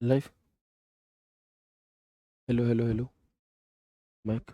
Life. Hello hello hello. Mike.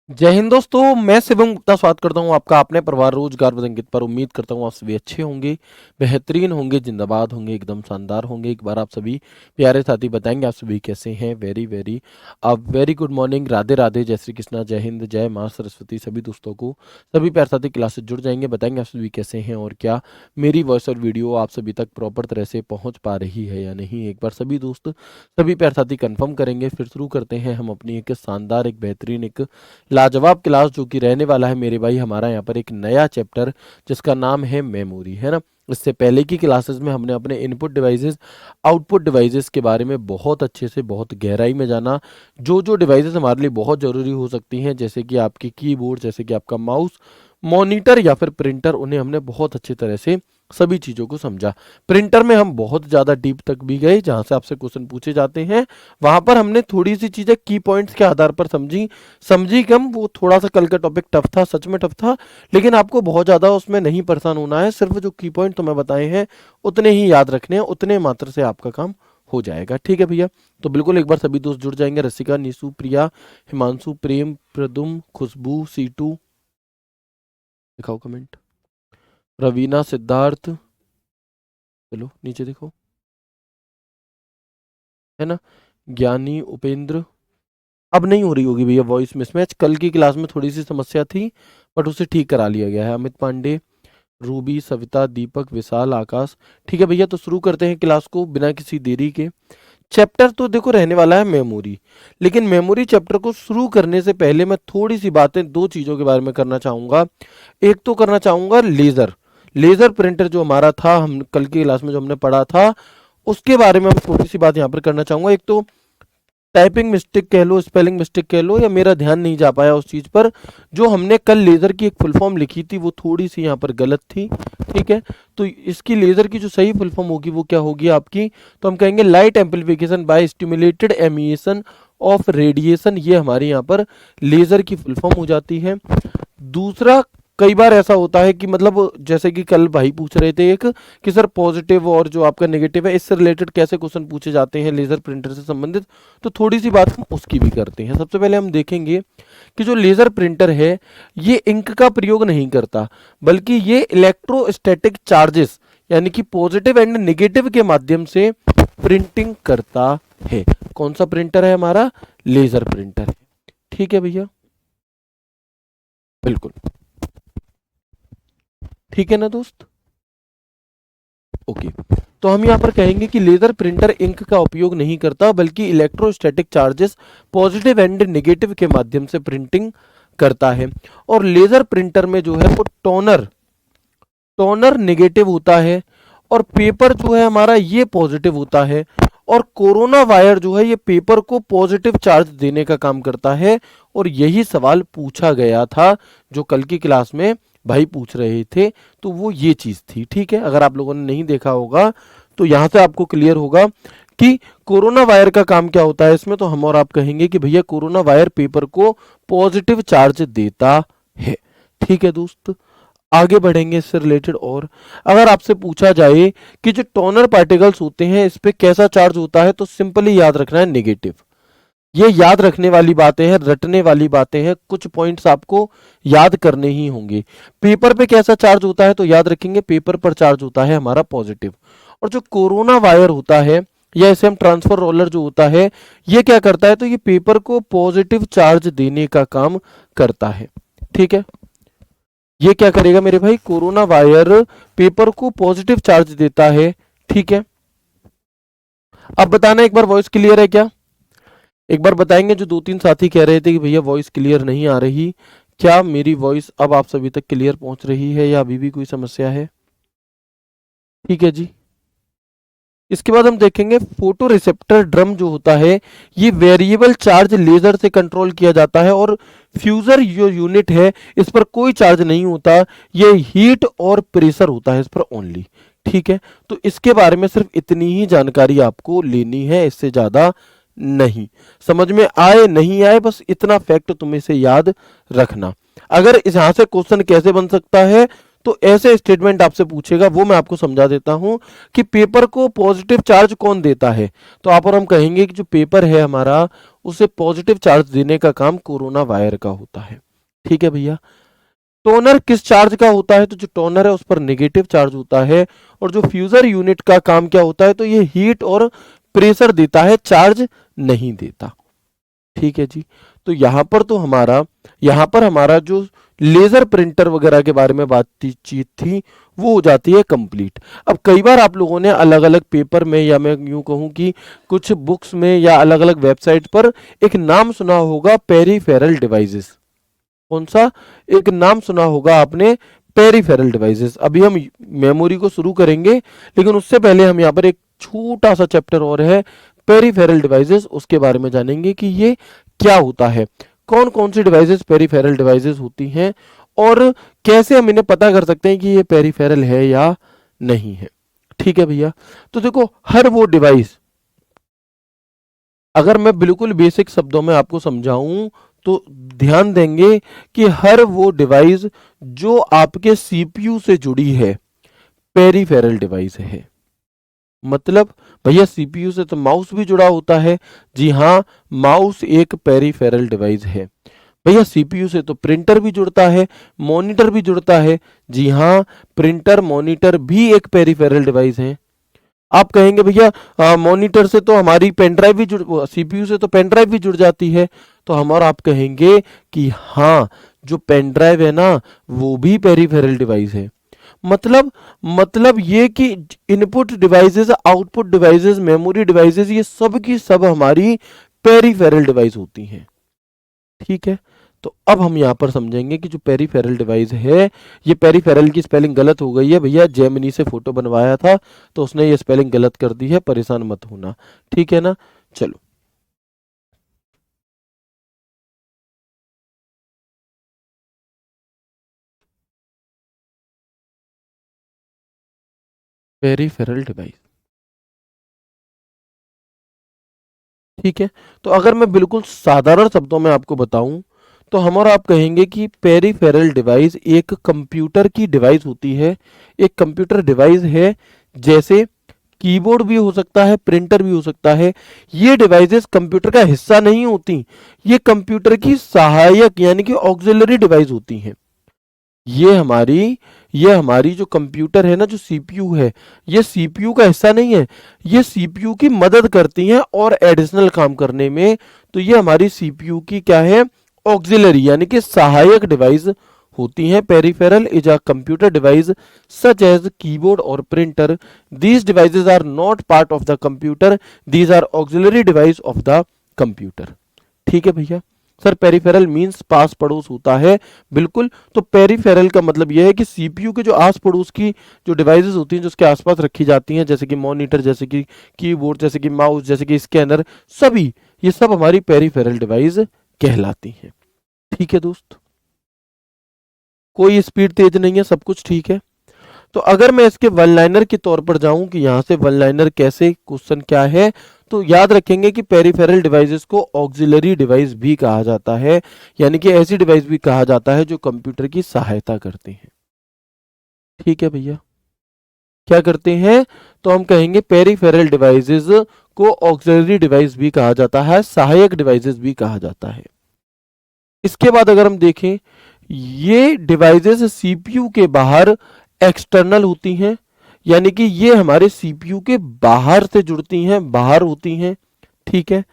जय हिंद दोस्तों, मैं शिवम गुप्ता स्वागत करता हूं आपका अपने परिवार रोजगार बदंगित पर। उम्मीद करता हूं आप सभी अच्छे होंगे, बेहतरीन होंगे, जिंदाबाद होंगे, एकदम शानदार होंगे। एक बार आप सभी प्यारे साथी बताएंगे आप सभी कैसे हैं। Very very very good morning, Radhe Radhe, जय श्री कृष्णा, जय हिंद, जय माँ सरस्वती। सभी दोस्तों को, सभी प्यारे साथी क्लास से जुड़ जाएंगे, बताएंगे आप सभी कैसे हैं और क्या मेरी वॉइस और वीडियो आप सभी तक प्रॉपर तरह से पहुंच पा रही है या नहीं। एक बार सभी दोस्त, सभी प्यारे साथी कंफर्म करेंगे, फिर शुरू करते हैं हम अपनी एक शानदार, एक बेहतरीन, एक लाजवाब क्लास जो कि रहने वाला है मेरे भाई हमारा यहाँ पर एक नया चैप्टर जिसका नाम है मेमोरी, है ना। इससे पहले की क्लासेस में हमने अपने इनपुट डिवाइसेस, आउटपुट डिवाइसेस के बारे में बहुत अच्छे से, बहुत गहराई में जाना। जो जो डिवाइसेस हमारे लिए बहुत ज़रूरी हो सकती हैं, जैसे कि आपकी कीबोर्ड, जैसे कि आपका माउस, मॉनिटर या फिर प्रिंटर, उन्हें हमने बहुत अच्छी तरह से सभी चीज़ों को समझा। प्रिंटर में हम बहुत ज़्यादा डीप तक भी गए, जहाँ से आपसे क्वेश्चन पूछे जाते हैं। वहाँ पर हमने थोड़ी सी चीज़ें की पॉइंट्स के आधार पर समझी कम। वो थोड़ा सा कल का टॉपिक टफ था, सच में टफ था, लेकिन आपको बहुत ज़्यादा उसमें नहीं परेशान होना है। सिर्फ जो की पॉइंट तुम्हें बताए हैं उतने ही याद रखने हैं, उतने मात्र से आपका काम हो जाएगा। ठीक है भैया, तो बिल्कुल एक बार सभी दोस्त जुड़ जाएंगे। रसिका, निशु, प्रिया, हिमांशु, प्रेम, प्रदुम, खुशबू, सीटू, दिखाओ कमेंट, रवीना, सिद्धार्थ, चलो नीचे देखो, है ना, ज्ञानी, उपेंद्र। अब नहीं हो रही होगी भैया वॉइस मिसमैच, कल की क्लास में थोड़ी सी समस्या थी बट उसे ठीक करा लिया गया है। अमित पांडे, रूबी, सविता, दीपक, विशाल, आकाश। ठीक है भैया, तो शुरू करते हैं क्लास को बिना किसी देरी के। चैप्टर तो देखो रहने वाला है मेमोरी, लेकिन मेमोरी चैप्टर को शुरू करने से पहले मैं थोड़ी सी बातें दो चीज़ों के बारे में करना चाहूँगा। एक तो करना चाहूँगा लेज़र, लेज़र प्रिंटर जो हमारा था, हम कल की क्लास में जो हमने पढ़ा था उसके बारे में हम थोड़ी सी बात यहाँ पर करना चाहूँगा। एक तो टाइपिंग मिस्टेक कह लो, स्पेलिंग मिस्टेक कह लो, या मेरा ध्यान नहीं जा पाया उस चीज़ पर। जो हमने कल लेज़र की एक फुल फॉर्म लिखी थी वो थोड़ी सी यहाँ पर गलत थी। ठीक है, तो इसकी लेज़र की जो सही फुल फॉर्म होगी वो क्या होगी आपकी, तो हम कहेंगे light amplification by stimulated emission of radiation. ये हमारी यहाँ पर लेज़र की फुल फॉर्म हो जाती है। दूसरा, कई बार ऐसा होता है कि मतलब जैसे कि कल भाई पूछ रहे थे एक, कि सर पॉजिटिव और जो आपका नेगेटिव है इससे रिलेटेड कैसे क्वेश्चन पूछे जाते हैं लेजर प्रिंटर से संबंधित, तो थोड़ी सी बात हम उसकी भी करते हैं। सबसे पहले हम देखेंगे कि जो लेजर प्रिंटर है ये इंक का प्रयोग नहीं करता, बल्कि ये इलेक्ट्रोस्टैटिक चार्जेस यानी कि पॉजिटिव एंड नेगेटिव के माध्यम से प्रिंटिंग करता है। कौन सा प्रिंटर है हमारा, लेजर प्रिंटर है। ठीक है भैया, बिल्कुल ठीक है ना दोस्त। ओके, तो हम यहाँ पर कहेंगे कि लेजर प्रिंटर इंक का उपयोग नहीं करता, बल्कि electrostatic charges positive and negative के माध्यम से प्रिंटिंग करता है। और लेजर प्रिंटर में जो है वो टोनर टोनर नेगेटिव होता है, और पेपर जो है हमारा ये पॉजिटिव होता है। और कोरोना वायर जो है ये पेपर को पॉजिटिव चार्ज देने का काम करता है। और यही सवाल पूछा गया था जो कल की क्लास में भाई पूछ रहे थे, तो वो ये चीज़ थी। ठीक है, अगर आप लोगों ने नहीं देखा होगा तो यहाँ से आपको क्लियर होगा कि कोरोना वायर का काम क्या होता है इसमें। तो हम और आप कहेंगे कि भैया कोरोना वायर पेपर को पॉजिटिव चार्ज देता है। ठीक है दोस्त, आगे बढ़ेंगे इससे रिलेटेड। और अगर आपसे पूछा जाए कि जो टोनर पार्टिकल्स होते हैं इस पे कैसा चार्ज होता है, तो सिंपली याद रखना है नेगेटिव। ये याद रखने वाली बातें हैं, रटने वाली बातें हैं, कुछ पॉइंट्स आपको याद करने ही होंगे। पेपर पे कैसा चार्ज होता है, तो याद रखेंगे पेपर पर चार्ज होता है हमारा पॉजिटिव। और जो कोरोना वायर होता है या इसे हम ट्रांसफर रोलर जो होता है, ये क्या करता है, तो ये पेपर को पॉजिटिव चार्ज देने का काम करता है। ठीक है, ये क्या करेगा मेरे भाई, कोरोना वायर पेपर को पॉजिटिव चार्ज देता है। ठीक है, अब बताना एक बार वॉइस क्लियर है क्या, एक बार बताएंगे। जो दो तीन साथी कह रहे थे कि भैया वॉइस क्लियर नहीं आ रही, क्या मेरी वॉइस अब आप सभी तक क्लियर पहुंच रही है या अभी भी कोई समस्या है। ठीक है जी, इसके बाद हम देखेंगे फोटो रिसेप्टर ड्रम जो होता है ये वेरिएबल चार्ज लेजर से कंट्रोल किया जाता है। और फ्यूजर जो यूनिट है इस पर कोई चार्ज नहीं होता, ये हीट और प्रेशर होता है इस पर ओनली। ठीक है, तो इसके बारे में सिर्फ इतनी ही जानकारी आपको लेनी है, इससे ज्यादा नहीं। समझ में आए नहीं आए, बस इतना फैक्ट तुम्हें से याद रखना। अगर इस यहां से क्वेश्चन कैसे बन सकता है, तो ऐसे स्टेटमेंट आपसे पूछेगा, वो मैं आपको समझा देता हूं कि पेपर को पॉजिटिव चार्ज कौन देता है। तो आप और हम कहेंगे कि जो पेपर है हमारा, उसे पॉजिटिव चार्ज देने का काम कोरोना वायर का होता है। ठीक है भैया। टोनर किस चार्ज का होता है? तो जो टोनर है उस पर नेगेटिव चार्ज होता है। और जो फ्यूजर यूनिट का काम क्या होता है? तो ये हीट और प्रेशर देता है, चार्ज नहीं देता। ठीक है जी। तो यहां पर हमारा जो लेजर प्रिंटर वगैरह के बारे में बातचीत थी वो हो जाती है कंप्लीट। अब कई बार आप लोगों ने अलग अलग पेपर में, या मैं यूं कहूं कि कुछ बुक्स में या अलग अलग वेबसाइट पर एक नाम सुना होगा, पेरीफेरल डिवाइसेस। कौन सा? एक नाम सुना होगा आपने, पेरीफेरल डिवाइसेस। अभी हम मेमोरी को शुरू करेंगे, लेकिन उससे पहले हम यहाँ पर एक छोटा सा चैप्टर और है पेरीफेरल डिवाइसेस, उसके बारे में जानेंगे कि ये क्या होता है, कौन कौन सी डिवाइसेस पेरीफेरल डिवाइसेस होती हैं, और कैसे हम इन्हें पता कर सकते हैं कि ये पेरीफेरल है या नहीं है। ठीक है भैया। तो देखो, हर वो डिवाइस, अगर मैं बिल्कुल बेसिक शब्दों में आपको समझाऊं तो ध्यान देंगे कि हर वो डिवाइस जो आपके सीपीयू से जुड़ी है, पेरीफेरल डिवाइस है। मतलब भैया सीपीयू से तो माउस भी जुड़ा होता है। जी हाँ, माउस एक पेरीफेरल डिवाइस है। भैया सीपीयू से तो प्रिंटर भी जुड़ता है, मॉनिटर भी जुड़ता है। जी हाँ, प्रिंटर मॉनिटर भी एक पेरीफेरल डिवाइस है। आप कहेंगे भैया मॉनिटर से तो हमारी पेन ड्राइव भी जुड़, सीपीयू से तो पेन ड्राइव भी जुड़ जाती है। तो हम और आप कहेंगे कि हाँ, जो पेन ड्राइव है ना, वो भी पेरीफेरल डिवाइस है। मतलब ये कि input devices, output devices, memory devices, ये सब की सब हमारी पेरीफेरल डिवाइस होती हैं। ठीक है। तो अब हम यहां पर समझेंगे कि जो पेरीफेरल डिवाइस है, ये पेरीफेरल की स्पेलिंग गलत हो गई है भैया, जेमिनी से फोटो बनवाया था तो उसने ये स्पेलिंग गलत कर दी है, परेशान मत होना। ठीक है ना। चलो, पेरीफेरल डिवाइस। ठीक है। तो अगर मैं बिल्कुल साधारण शब्दों में आपको बताऊं तो हम और आप कहेंगे कि पेरीफेरल डिवाइस एक कंप्यूटर की डिवाइस होती है। एक कंप्यूटर डिवाइस है, जैसे कीबोर्ड भी हो सकता है, प्रिंटर भी हो सकता है। ये डिवाइसेस कंप्यूटर का हिस्सा नहीं होती, ये कंप्यूटर की सहायक यानी कि ऑक्सिलरी डिवाइस होती हैं। ये हमारी जो कंप्यूटर है ना, जो सीपीयू है, ये सीपीयू का हिस्सा नहीं है, ये सीपीयू की मदद करती हैं और एडिशनल काम करने में। तो ये हमारी सीपीयू की क्या है? ऑक्सिलरी यानी कि सहायक डिवाइस होती हैं। Peripheral is a computer device such as keyboard और printer. These devices are not part of the computer, these are auxiliary device of the computer. ठीक है भैया। सर पेरिफेरल मींस पास पड़ोस होता है, बिल्कुल। तो पेरिफेरल का मतलब यह है कि सीपीयू के जो आस पड़ोस की जो डिवाइसेस होती हैं, जो उसके आसपास रखी जाती हैं, जैसे कि मॉनिटर, जैसे कि कीबोर्ड, जैसे कि माउस, जैसे कि स्कैनर, सभी ये सब हमारी पेरिफेरल डिवाइस कहलाती हैं। ठीक है दोस्त, कोई स्पीड तेज नहीं है, सब कुछ ठीक है। तो अगर मैं इसके वन लाइनर के तौर पर जाऊं कि यहां से वन लाइनर कैसे, क्वेश्चन क्या है, तो याद रखेंगे कि पेरिफेरल डिवाइसेस को ऑक्सिलरी डिवाइस भी कहा जाता है, यानी कि ऐसी डिवाइस भी कहा जाता है जो कंप्यूटर की सहायता करते हैं। ठीक है भैया। क्या करते हैं? तो हम कहेंगे पेरिफेरल डिवाइसेस को ऑक्सिलरी डिवाइस भी कहा जाता है, सहायक डिवाइसेस भी कहा जाता है। इसके बाद अगर हम देखें, ये डिवाइसेस सीपीयू के बाहर एक्सटर्नल होती हैं, यानी कि ये हमारे सीपीयू के बाहर से जुड़ती हैं, बाहर होती हैं। ठीक है।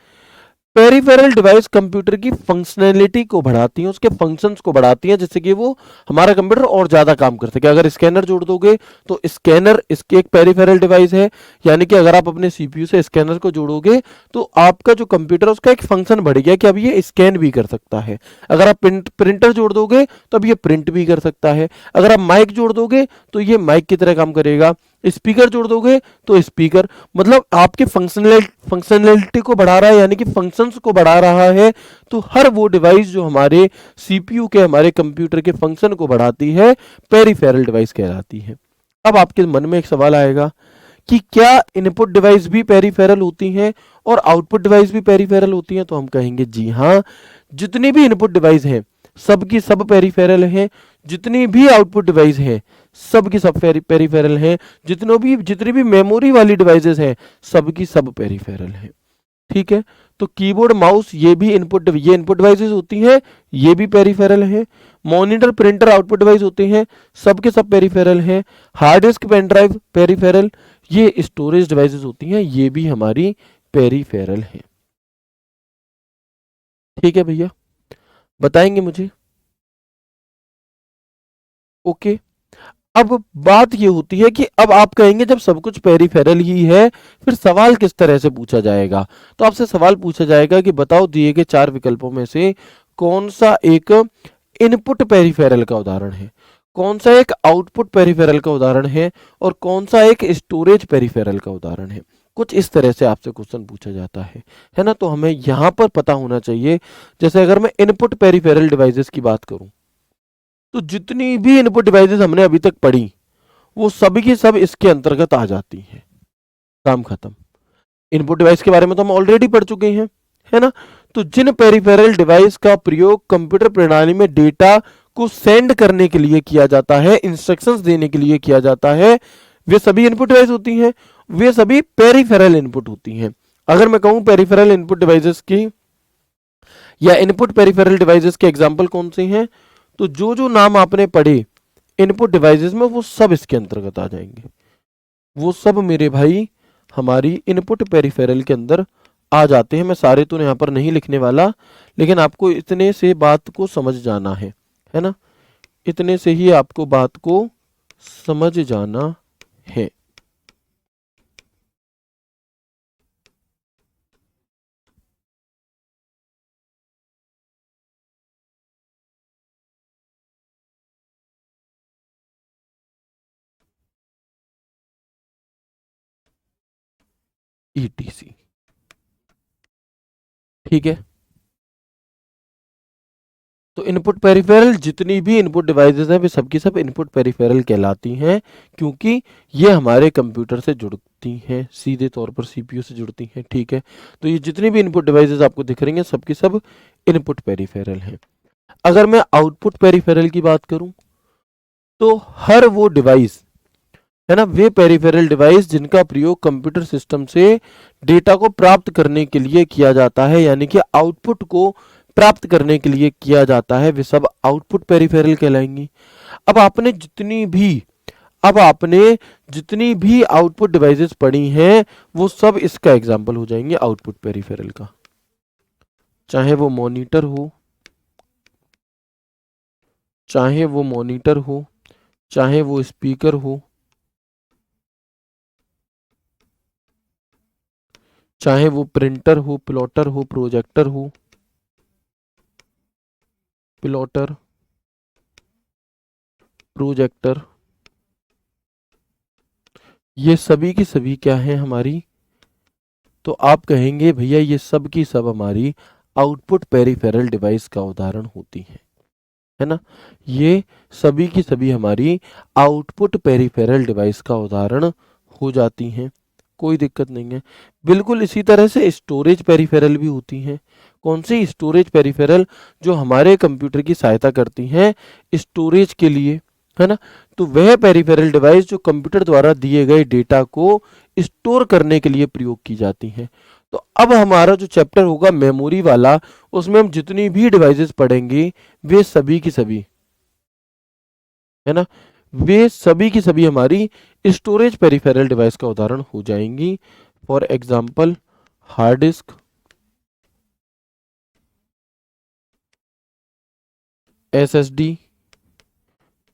पेरिफेरल डिवाइस कंप्यूटर की फंक्शनैलिटी को बढ़ाती हैं, उसके फंक्शंस को बढ़ाती हैं, जिससे कि वो हमारा कंप्यूटर और ज्यादा काम कर सके। अगर स्कैनर जोड़ दोगे तो स्कैनर इसके एक पेरिफेरल डिवाइस है, यानी कि अगर आप अपने सीपीयू से स्कैनर को जोड़ोगे तो आपका जो कंप्यूटर है उसका एक फंक्शन बढ़ गया कि अब ये स्कैन भी कर सकता है। अगर आप प्रिंटर जोड़ दोगे तो अब ये प्रिंट भी कर सकता है। अगर आप माइक जोड़ दोगे तो ये माइक की तरह काम करेगा। स्पीकर जोड़ दोगे तो स्पीकर, मतलब आपके फंक्शनैलिटी को बढ़ा रहा है, यानी कि फंक्शंस को बढ़ा रहा है। तो हर वो डिवाइस जो हमारे सीपीयू के, हमारे कंप्यूटर के फंक्शन को बढ़ाती है, पेरिफेरल डिवाइस कहलाती है। अब आपके मन में एक सवाल आएगा कि क्या इनपुट डिवाइस भी पेरिफेरल होती हैं और आउटपुट डिवाइस भी पेरिफेरल होती हैं? तो हम कहेंगे जी हाँ, जितनी भी इनपुट डिवाइस हैं सबकी सब पेरिफेरल हैं, जितनी भी आउटपुट डिवाइस हैं सब की सब पेरिफेरल हैं। जितनी भी मेमोरी वाली डिवाइसेस हैं सब की सब पेरिफेरल हैं। ठीक है, तो कीबोर्ड माउस ये इनपुट डिवाइसेस होती हैं, ये भी पेरिफेरल हैं। मॉनिटर प्रिंटर आउटपुट डिवाइस होते हैं, सब के सब पेरिफेरल हैं। Hard disk pen drive peripheral, ये स्टोरेज डिवाइसेस होती हैं, ये भी हमारी पेरिफेरल हैं। ठीक है भैया, बताएंगे मुझे? ओके। अब बात ये होती है कि अब आप कहेंगे जब सब कुछ पेरिफेरल ही है फिर सवाल किस तरह से पूछा जाएगा। तो आपसे सवाल पूछा जाएगा कि बताओ दिए गए 4 विकल्पों में से कौन सा एक इनपुट पेरिफेरल का उदाहरण है, कौन सा एक आउटपुट पेरिफेरल का उदाहरण है और कौन सा एक स्टोरेज पेरिफेरल का उदाहरण है। कुछ इस तरह से आपसे क्वेश्चन पूछा जाता है ना। तो हमें यहाँ पर पता होना चाहिए, जैसे अगर मैं इनपुट पेरिफेरल डिवाइसेस की बात करूं तो जितनी भी इनपुट डिवाइसेस हमने अभी तक पढ़ी वो सभी की सब इसके अंतर्गत आ जाती हैं। काम खत्म। इनपुट डिवाइस के बारे में तो हम ऑलरेडी पढ़ चुके हैं, है ना। तो जिन पेरिफेरल डिवाइस का प्रयोग कंप्यूटर प्रणाली में डेटा को सेंड करने के लिए किया जाता है, इंस्ट्रक्शंस देने के लिए किया जाता है, वे सभी इनपुट डिवाइस होती हैं, वे सभी पेरिफेरल इनपुट होती हैं। अगर मैं कहूं पेरिफेरल इनपुट डिवाइसेस की या इनपुट पेरिफेरल डिवाइसेस के एग्जांपल कौन से हैं, तो जो जो नाम आपने पढ़े इनपुट डिवाइसेस में वो सब इसके अंतर्गत आ जाएंगे। वो सब मेरे भाई हमारी इनपुट पेरिफेरल के अंदर आ जाते हैं। मैं सारे तो यहाँ पर नहीं लिखने वाला, लेकिन आपको इतने से बात को समझ जाना है ना। इतने से ही आपको बात को समझ जाना है। ETC, ठीक है। तो इनपुट पेरिफेरल जितनी भी इनपुट डिवाइसेस हैं वे सबकी सब इनपुट पेरिफेरल कहलाती हैं, क्योंकि ये हमारे कंप्यूटर से जुड़ती हैं, सीधे तौर पर सीपीयू से जुड़ती हैं। ठीक है, तो ये जितनी भी इनपुट डिवाइसेस आपको दिख रही हैं सबकी सब इनपुट पेरिफेरल हैं। अगर मैं आउटपुट पेरिफेरल की बात करूं तो हर वो डिवाइस, है ना, वे पेरिफेरल डिवाइस जिनका प्रयोग कंप्यूटर सिस्टम से डेटा को प्राप्त करने के लिए किया जाता है, यानी कि आउटपुट को प्राप्त करने के लिए किया जाता है, वे सब आउटपुट पेरिफेरल कहलाएंगी। अब आपने जितनी भी आउटपुट डिवाइसेस पढ़ी हैं वो सब इसका एग्जाम्पल हो जाएंगे आउटपुट पेरिफेरल का। चाहे वो मॉनिटर हो, चाहे वो स्पीकर हो, चाहे वो प्रिंटर हो, प्लॉटर हो, प्रोजेक्टर हो, प्रोजेक्टर, ये सभी की सभी क्या है हमारी, तो आप कहेंगे भैया ये सब की सब हमारी आउटपुट पेरिफेरल डिवाइस का उदाहरण होती हैं, है ना। ये सभी की सभी हमारी आउटपुट पेरिफेरल डिवाइस का उदाहरण हो जाती हैं, कोई दिक्कत नहीं है। बिल्कुल इसी तरह से स्टोरेज पेरिफेरल भी होती हैं। कौन सी? स्टोरेज पेरिफेरल, जो हमारे कंप्यूटर की सहायता करती हैं स्टोरेज के लिए, है ना। तो वह पेरिफेरल डिवाइस जो कंप्यूटर द्वारा दिए गए डेटा को स्टोर करने के लिए प्रयोग की जाती हैं। तो अब हमारा जो चैप्टर होगा मेमोरी वाला, उसमें हम जितनी भी डिवाइसेस पढ़ेंगे वे सभी की सभी, है ना, वे सभी की सभी हमारी स्टोरेज पेरिफेरल डिवाइस का उदाहरण हो जाएंगी। For example hard disk, SSD,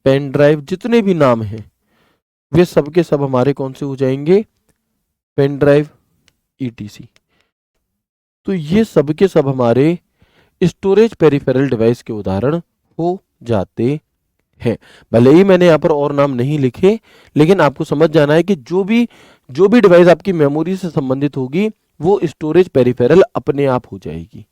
pen drive, जितने भी नाम हैं वे सब के सब हमारे कौन से हो जाएंगे? Pen drive, ETC। तो ये सब के सब हमारे स्टोरेज पेरिफेरल डिवाइस के उदाहरण हो जाते हैं। भले ही मैंने यहाँ पर और नाम नहीं लिखे, लेकिन आपको समझ जाना है कि जो भी डिवाइस आपकी मेमोरी से संबंधित होगी वो स्टोरेज पेरिफेरल अपने आप हो जाएगी।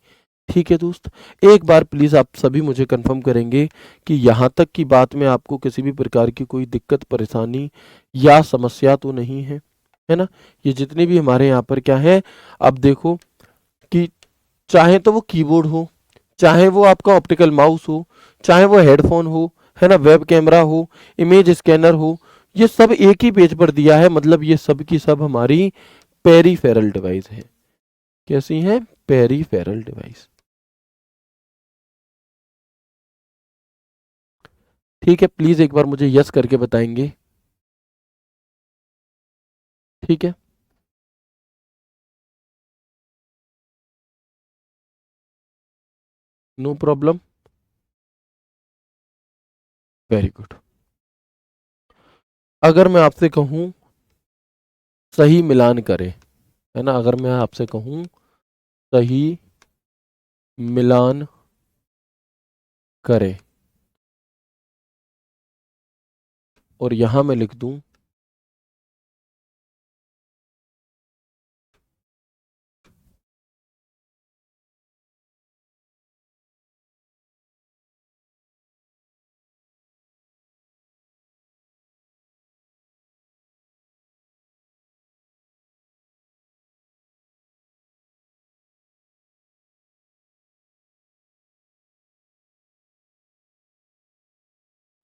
ठीक है दोस्त, एक बार प्लीज आप सभी मुझे कंफर्म करेंगे कि यहाँ तक की बात में आपको किसी भी प्रकार की कोई दिक्कत, परेशानी या समस्या तो नहीं है ना। ये जितने भी हमारे यहाँ पर क्या है, अब देखो कि चाहे तो वो कीबोर्ड हो, चाहे वो आपका ऑप्टिकल माउस हो, चाहे वो हेडफोन हो, है ना, वेब कैमरा हो, इमेज स्कैनर हो, ये सब एक ही पेज पर दिया है, मतलब ये सब की सब हमारी पेरीफेरल डिवाइस है। कैसी हैं? Peripheral device. ठीक है, प्लीज एक बार मुझे यस करके बताएंगे। ठीक है, नो प्रॉब्लम, वेरी गुड। अगर मैं आपसे कहूं सही मिलान करें, है ना, अगर मैं आपसे कहूं सही मिलान करें और यहां मैं लिख दूं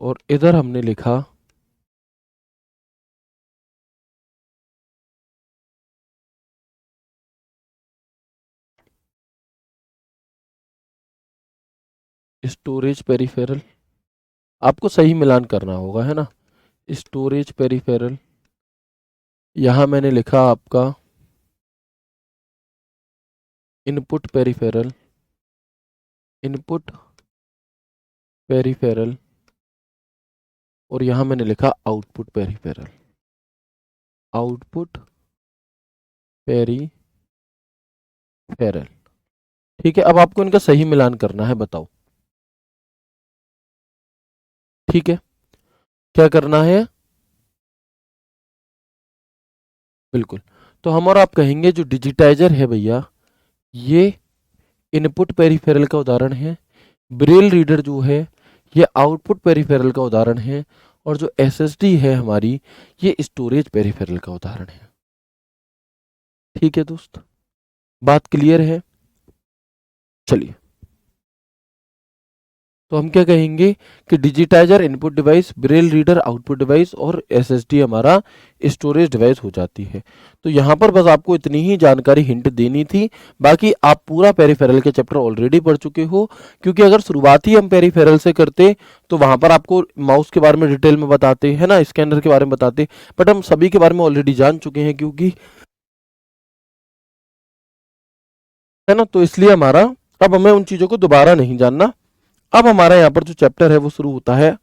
और इधर हमने लिखा स्टोरेज पेरिफेरल, आपको सही मिलान करना होगा, है ना। स्टोरेज पेरिफेरल, यहां मैंने लिखा आपका इनपुट पेरिफेरल, इनपुट पेरिफेरल, और यहां मैंने लिखा आउटपुट पेरिफेरल, आउटपुट पेरिफेरल। ठीक है, अब आपको इनका सही मिलान करना है, बताओ। ठीक है, क्या करना है? बिल्कुल। तो हम और आप कहेंगे जो डिजिटाइजर है भैया, ये इनपुट पेरिफेरल का उदाहरण है। ब्रेल रीडर जो है ये आउटपुट पेरिफेरल का उदाहरण है। और जो एसएसडी है हमारी, ये स्टोरेज पेरिफेरल का उदाहरण है। ठीक है दोस्त, बात क्लियर है? चलिए, तो हम क्या कहेंगे कि digitiser input device, Braille reader output device और एसएसडी हमारा स्टोरेज डिवाइस हो जाती है। तो यहाँ पर बस आपको इतनी ही जानकारी हिंट देनी थी, बाकी आप पूरा पेरिफेरल के चैप्टर ऑलरेडी पढ़ चुके हो। क्योंकि अगर शुरुआत ही हम पेरिफेरल से करते तो वहां पर आपको माउस के बारे में डिटेल में बताते, है ना, स्कैनर के बारे में बताते, बट हम सभी के बारे में ऑलरेडी जान चुके हैं, क्योंकि, है ना, तो इसलिए हमारा अब हमें उन चीजों को दोबारा नहीं जानना। अब हमारा यहाँ पर जो चैप्टर है वो शुरू होता है,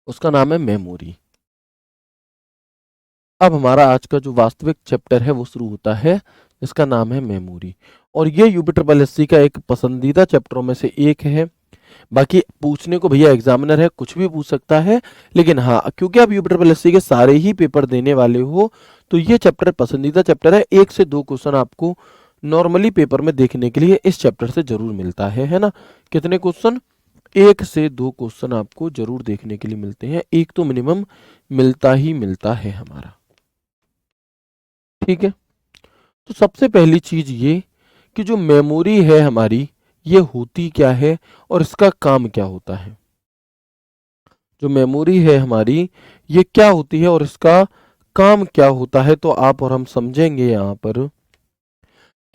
उसका नाम है मेमोरी। अब हमारा आज का जो वास्तविक चैप्टर है वो शुरू होता है, जिसका नाम है मेमोरी। और ये यूपी का एक पसंदीदा चैप्टरों में से एक है। बाकी पूछने को भैया एग्जामिनर है, कुछ भी पूछ सकता है, लेकिन हाँ, क्योंकि आप यूपी के सारे ही पेपर देने वाले हो, तो ये चैप्टर पसंदीदा चैप्टर है। 1 से 2 क्वेश्चन आपको नॉर्मली पेपर में देखने के लिए इस चैप्टर से जरूर मिलता है ना। कितने क्वेश्चन? 1 से 2 क्वेश्चन आपको जरूर देखने के लिए मिलते हैं, एक तो मिनिमम मिलता ही मिलता है हमारा। ठीक है, तो सबसे पहली चीज ये कि जो मेमोरी है हमारी, ये होती क्या है और इसका काम क्या होता है। जो मेमोरी है हमारी, ये क्या होती है और इसका काम क्या होता है, तो आप और हम समझेंगे यहाँ पर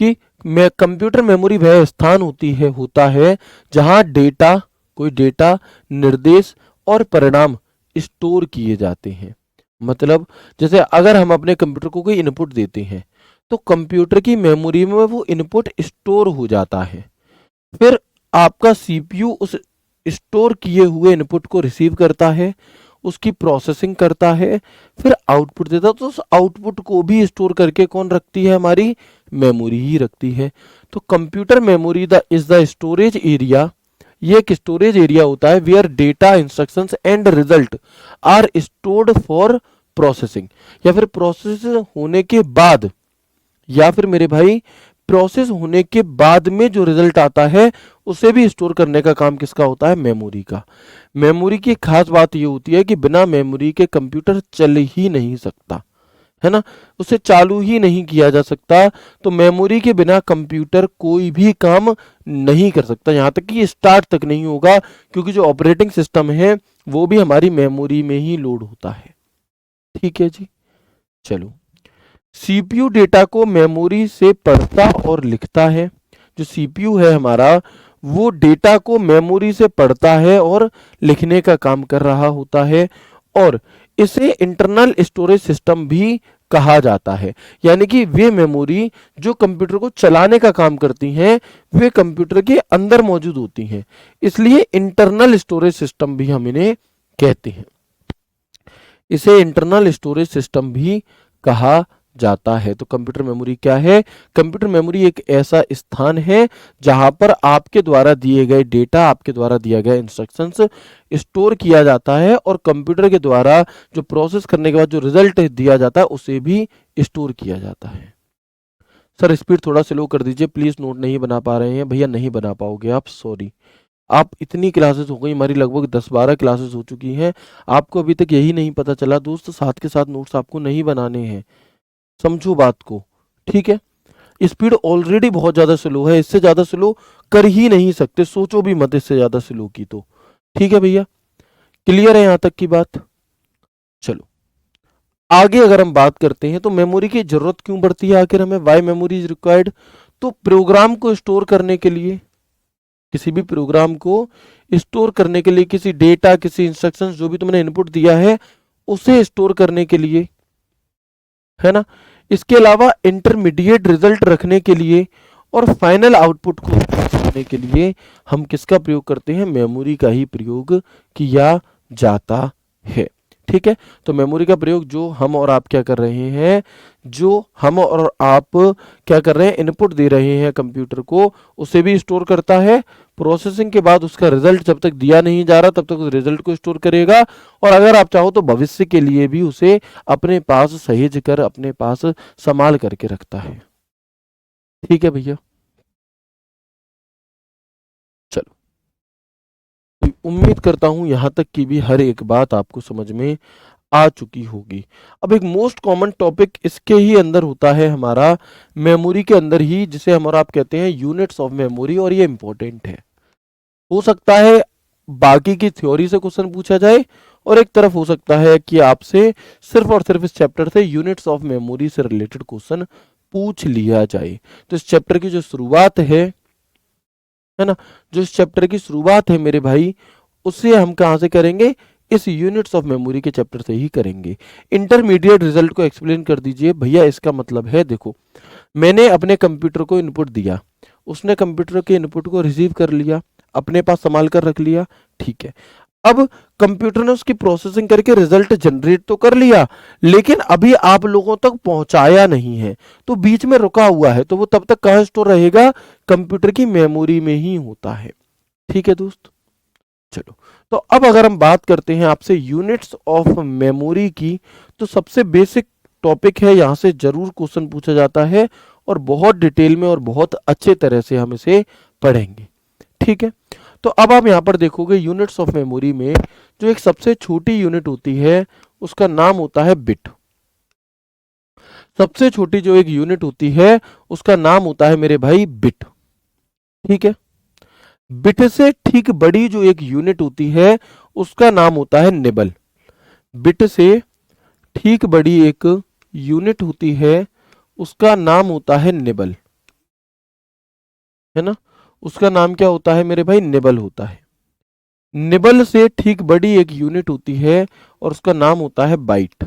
कि कंप्यूटर मेमोरी वह स्थान होता है जहां डेटा, कोई डेटा, निर्देश और परिणाम स्टोर किए जाते हैं। मतलब जैसे अगर हम अपने कंप्यूटर को कोई इनपुट देते हैं, तो कंप्यूटर की मेमोरी में वो इनपुट स्टोर हो जाता है। फिर आपका सीपीयू उस स्टोर किए हुए इनपुट को रिसीव करता है, उसकी प्रोसेसिंग करता है, फिर आउटपुट देता है। तो उस आउटपुट को भी स्टोर करके कौन रखती है? हमारी मेमोरी ही रखती है। तो computer memory is the storage area, ये एक स्टोरेज एरिया होता है where data, instructions and result are stored for processing. या फिर प्रोसेस होने के बाद, या फिर मेरे भाई प्रोसेस होने के बाद में जो रिजल्ट आता है उसे भी स्टोर करने का काम किसका होता है? मेमोरी का। मेमोरी की खास बात ये होती है कि बिना मेमोरी के कंप्यूटर चल ही नहीं सकता, है ना, उसे चालू ही नहीं किया जा सकता। तो मेमोरी के बिना कंप्यूटर कोई भी काम नहीं कर सकता, यहाँ तक कि स्टार्ट तक नहीं होगा, क्योंकि जो ऑपरेटिंग सिस्टम है वो भी हमारी मेमोरी में ही लोड होता है। ठीक है जी। चलो, सीपीयू डेटा को मेमोरी से पढ़ता और लिखता है। जो सीपीयू है हमारा, वो डेटा को मेमोरी से पढ़ता है और लिखने का काम कर रहा होता है, और इसे इंटरनल स्टोरेज सिस्टम भी कहा जाता है। यानी कि वे मेमोरी जो कंप्यूटर को चलाने का काम करती हैं, वे कंप्यूटर के अंदर मौजूद होती हैं, इसलिए इंटरनल स्टोरेज सिस्टम भी हम इन्हें कहते हैं। इसे इंटरनल स्टोरेज सिस्टम भी कहा जाता है। तो कंप्यूटर मेमोरी क्या है? कंप्यूटर मेमोरी एक ऐसा स्थान है जहां पर आपके द्वारा दिए गए डेटा, आपके द्वारा दिया गया इंस्ट्रक्शंस स्टोर किया जाता है, और कंप्यूटर के द्वारा जो प्रोसेस करने के बाद जो रिजल्ट दिया जाता है उसे भी स्टोर किया जाता है। सर स्पीड थोड़ा स्लो कर दीजिए प्लीज, नोट नहीं बना पा रहे हैं भैया, नहीं बना पाओगे आप, सॉरी। आप इतनी क्लासेस हो गई हमारी, लगभग 10-12 क्लासेस हो चुकी हैं, आपको अभी तक यही नहीं पता चला दोस्त, साथ के साथ नोट्स आपको नहीं बनाने हैं, समझो बात को। ठीक है, स्पीड ऑलरेडी बहुत ज्यादा स्लो है, इससे ज्यादा स्लो कर ही नहीं सकते, सोचो भी मत इससे ज्यादा स्लो की तो। ठीक है भैया, क्लियर है यहां तक की बात? चलो आगे अगर हम बात करते हैं तो मेमोरी की जरूरत क्यों पड़ती है आखिर हमें, वाई मेमोरी इज रिक्वायर्ड? तो प्रोग्राम को स्टोर करने के लिए, किसी भी प्रोग्राम को स्टोर करने के लिए, किसी डेटा, किसी इंस्ट्रक्शंस जो भी तुमने इनपुट दिया है उसे स्टोर करने के लिए, है ना। इसके अलावा इंटरमीडिएट रिजल्ट रखने के लिए और फाइनल आउटपुट को करने के लिए हम किसका प्रयोग करते हैं? मेमोरी का ही प्रयोग किया जाता है। ठीक है, तो मेमोरी का प्रयोग जो हम और आप क्या कर रहे हैं, जो हम और आप क्या कर रहे हैं, इनपुट दे रहे हैं कंप्यूटर को, उसे भी स्टोर करता है। प्रोसेसिंग के बाद उसका रिजल्ट जब तक दिया नहीं जा रहा तब तक उस रिजल्ट को स्टोर करेगा, और अगर आप चाहो तो भविष्य के लिए भी उसे अपने पास सहेज कर, अपने पास संभाल करके रखता है। ठीक है भैया, चलो, तो उम्मीद करता हूं यहां तक की भी हर एक बात आपको समझ में आ चुकी होगी। अब एक मोस्ट कॉमन टॉपिक इसके ही अंदर होता है हमारा, मेमोरी के अंदर ही, जिसे हम और आप कहते हैं यूनिट्स ऑफ मेमोरी, और ये इंपॉर्टेंट है। हो सकता है बाकी की थ्योरी से क्वेश्चन पूछा जाए, और एक तरफ हो सकता है कि आपसे सिर्फ और सिर्फ इस चैप्टर से यूनिट्स ऑफ मेमोरी से रिलेटेड क्वेश्चन पूछ लिया जाए। तो इस चैप्टर की जो शुरुआत है ना, जो इस चैप्टर की शुरुआत है मेरे भाई, उसे हम कहां से करेंगे? इस यूनिट्स ऑफ मेमोरी के चैप्टर से ही करेंगे। इंटरमीडिएट रिजल्ट को एक्सप्लेन कर दीजिए भैया। इसका मतलब है, देखो, मैंने अपने कंप्यूटर को इनपुट दिया, उसने कंप्यूटर के इनपुट को रिसीव कर लिया, अपने पास संभाल कर रख लिया, ठीक है। अब कंप्यूटर ने उसकी प्रोसेसिंग करके रिजल्ट जनरेट तो कर लिया, लेकिन अभी आप लोगों तक पहुंचाया नहीं है, तो बीच में रुका हुआ है, तो वो तब तक कहां स्टोर रहेगा? कंप्यूटर की मेमोरी में ही होता है। ठीक है दोस्त, चलो, तो अब अगर हम बात करते हैं आपसे यूनिट्स ऑफ मेमोरी की, तो सबसे बेसिक टॉपिक है, यहां से जरूर क्वेश्चन पूछा जाता है, और बहुत डिटेल में और बहुत अच्छे तरह से हम इसे पढ़ेंगे। ठीक है, तो अब आप यहां पर देखोगे यूनिट्स ऑफ मेमोरी में जो एक सबसे छोटी यूनिट होती है उसका नाम होता है बिट। सबसे छोटी जो एक यूनिट होती है उसका नाम होता है मेरे भाई बिट। ठीक है, बिट से ठीक बड़ी जो एक यूनिट होती है उसका नाम होता है निबल। बिट से ठीक बड़ी एक यूनिट होती है उसका नाम होता है निबल, है ना। उसका नाम क्या होता है मेरे भाई? निबल होता है। निबल से ठीक बड़ी एक यूनिट होती है और उसका नाम होता है बाइट।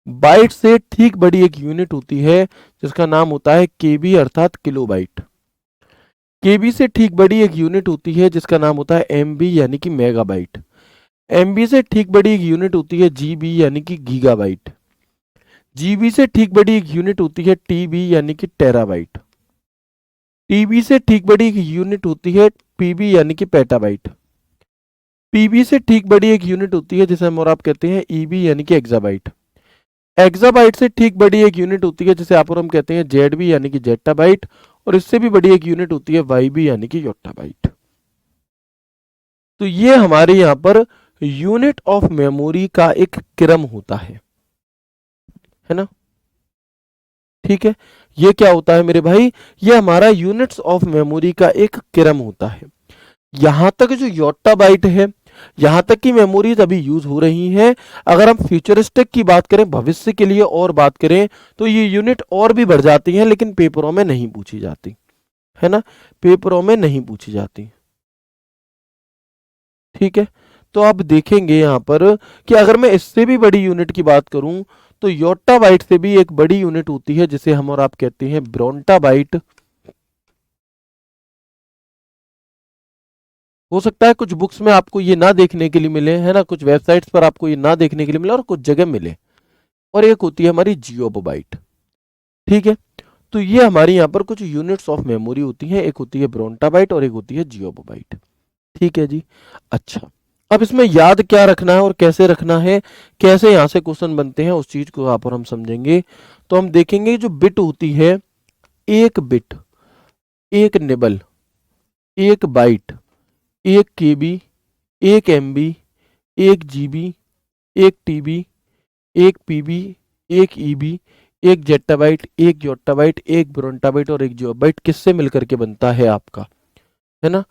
बाइट से ठीक बड़ी एक यूनिट होती है जिसका नाम होता है केबी अर्थात किलोबाइट। केबी से ठीक बड़ी एक यूनिट होती है जिसका नाम होता है एमबी यानी कि मेगाबाइट। एमबी से ठीक बड़ी एक यूनिट होती है जीबी यानी कि गीगाबाइट। जीबी से ठीक बड़ी एक यूनिट होती है टीबी यानी कि टेराबाइट। टीबी से ठीक बड़ी एक यूनिट होती है पीबी यानी कि पेटाबाइट। पीबी से ठीक बड़ी एक यूनिट होती है जिसे हम और आप कहते हैं ईबी यानी कि एक्साबाइट। एक्साबाइट से ठीक बड़ी एक यूनिट होती है जिसे आप और हम कहते हैं जेडबी यानी कि जेटाबाइट, और इससे भी बड़ी एक यूनिट होती है वाईबी यानी कि योट्टाबाइट। तो ये हमारे यहाँ पर यूनिट ऑफ मेमोरी का एक क्रम होता है। है ना। ठीक है, ये क्या होता है मेरे भाई, ये हमारा यूनिट्स ऑफ मेमोरी का एक क्रम होता है। यहां तक जो योट्टाबाइट है, यहां तक की मेमोरीज अभी यूज हो रही हैं। अगर हम फ्यूचरिस्टिक की बात करें, भविष्य के लिए और बात करें, तो ये यूनिट और भी बढ़ जाती हैं, लेकिन पेपरों में नहीं पूछी जाती, है ना, पेपरों में नहीं पूछी जाती। ठीक है, तो आप देखेंगे यहां पर कि अगर मैं इससे भी बड़ी यूनिट की बात करूं, तो योट्टाबाइट से भी एक बड़ी यूनिट होती है जिसे हम और आप कहते हैं ब्रोंटाबाइट। हो सकता है कुछ बुक्स में आपको ये ना देखने के लिए मिले, है ना, कुछ वेबसाइट्स पर आपको ये ना देखने के लिए मिले और कुछ जगह मिले। और एक होती है हमारी जियोबाइट। ठीक है, तो ये हमारी यहाँ पर कुछ यूनिट्स ऑफ मेमोरी होती हैं, एक होती है ब्रोंटाबाइट और एक होती है जियोबाइट। ठीक है जी। अच्छा, अब इसमें याद क्या रखना है और कैसे रखना है, कैसे यहाँ से क्वेश्चन बनते हैं, उस चीज को यहाँ पर हम समझेंगे। तो हम देखेंगे जो बिट होती है, एक बिट, एक निबल, एक बाइट, एक केबी, एक एमबी, एक जीबी, एक टीबी, एक पीबी, एक ईबी, एक जेट्टाबाइट, एक योट्टाबाइट, एक ब्रोंटाबाइट और एक जियोबाइट किससे मिलकर के बनता है आपका, है ना।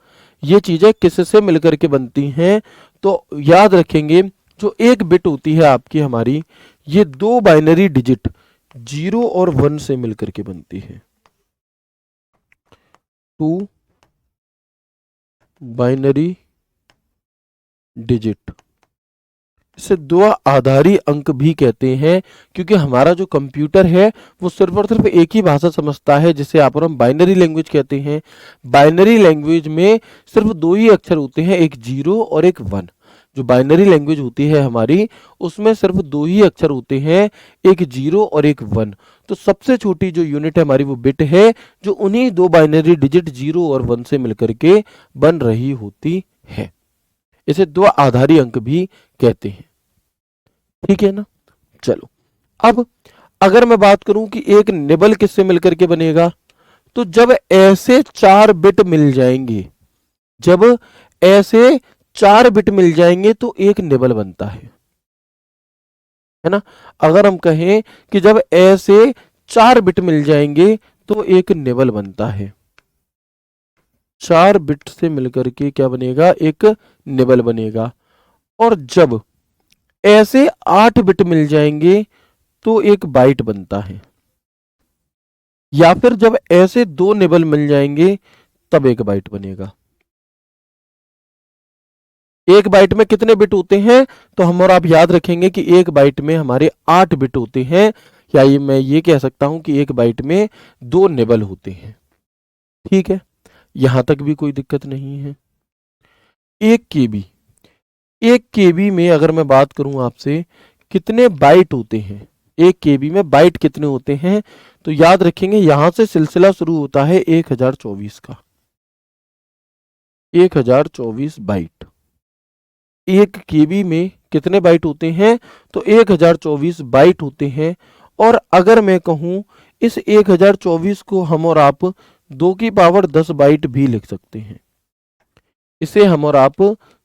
ये चीजें किससे मिलकर के बनती हैं, तो याद रखेंगे जो एक बिट होती है आपकी हमारी, ये दो बाइनरी डिजिट 0 और 1 से मिलकर के बनती है। टू बाइनरी डिजिट, इसे दो आधारी अंक भी कहते हैं, क्योंकि हमारा जो कंप्यूटर है वो सिर्फ और सिर्फ एक ही भाषा समझता है, जिसे आप और हम बाइनरी लैंग्वेज कहते हैं। बाइनरी लैंग्वेज में सिर्फ दो ही अक्षर होते हैं, एक 0 और एक 1। जो बाइनरी लैंग्वेज होती है हमारी, उसमें सिर्फ दो ही अक्षर होते हैं, एक 0 और एक 1। तो सबसे छोटी जो यूनिट है हमारी वो बिट है, जो उन्हीं दो बाइनरी डिजिट 0 और 1 से मिलकर के बन रही होती है। इसे दो आधारी अंक भी कहते हैं। ठीक है ना। चलो, अब अगर मैं बात करूं कि एक निबल किससे मिलकर के बनेगा, तो जब ऐसे 4 बिट मिल जाएंगे, जब ऐसे 4 बिट मिल जाएंगे तो एक निबल बनता है ना। अगर हम कहें कि जब ऐसे 4 बिट मिल जाएंगे तो एक निबल बनता है। 4 बिट से मिलकर के क्या बनेगा, एक निबल बनेगा। और जब ऐसे 8 बिट मिल जाएंगे तो एक बाइट बनता है। या फिर जब ऐसे दो निबल मिल जाएंगे तब एक बाइट बनेगा। एक बाइट में कितने बिट होते हैं, तो हम और आप याद रखेंगे कि एक बाइट में हमारे 8 बिट होते हैं, या ये मैं ये कह सकता हूं कि एक बाइट में दो निबल होते हैं। ठीक है, यहां तक भी कोई दिक्कत नहीं है। एक केबी, एक केबी में अगर मैं बात करूं आपसे कितने बाइट होते हैं, एक केबी में बाइट कितने होते हैं, तो याद रखेंगे यहां से सिलसिला शुरू होता है 1024 का। 1024 बाइट। एक केबी में कितने बाइट होते हैं, तो 1024 बाइट होते हैं। और अगर मैं कहूं इस 1024 को हम और आप 2 की पावर 10 बाइट भी लिख सकते हैं। इसे हम और आप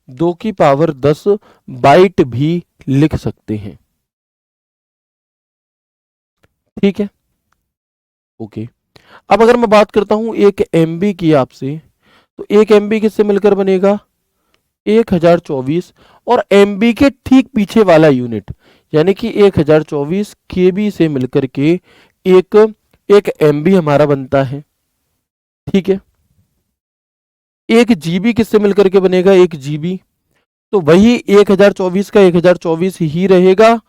2 की पावर 10 बाइट भी लिख सकते हैं। ठीक है, ओके। अब अगर मैं बात करता हूं एक एमबी की आपसे, तो एक एमबी किससे मिलकर बनेगा, 1024 और एमबी के ठीक पीछे वाला यूनिट, यानी कि 1024 केबी से मिलकर के एक एक एमबी हमारा बनता है। ठीक है, एक जीबी किससे मिलकर के बनेगा, एक जीबी, तो वही 1024 का 1024 ही रहेगा,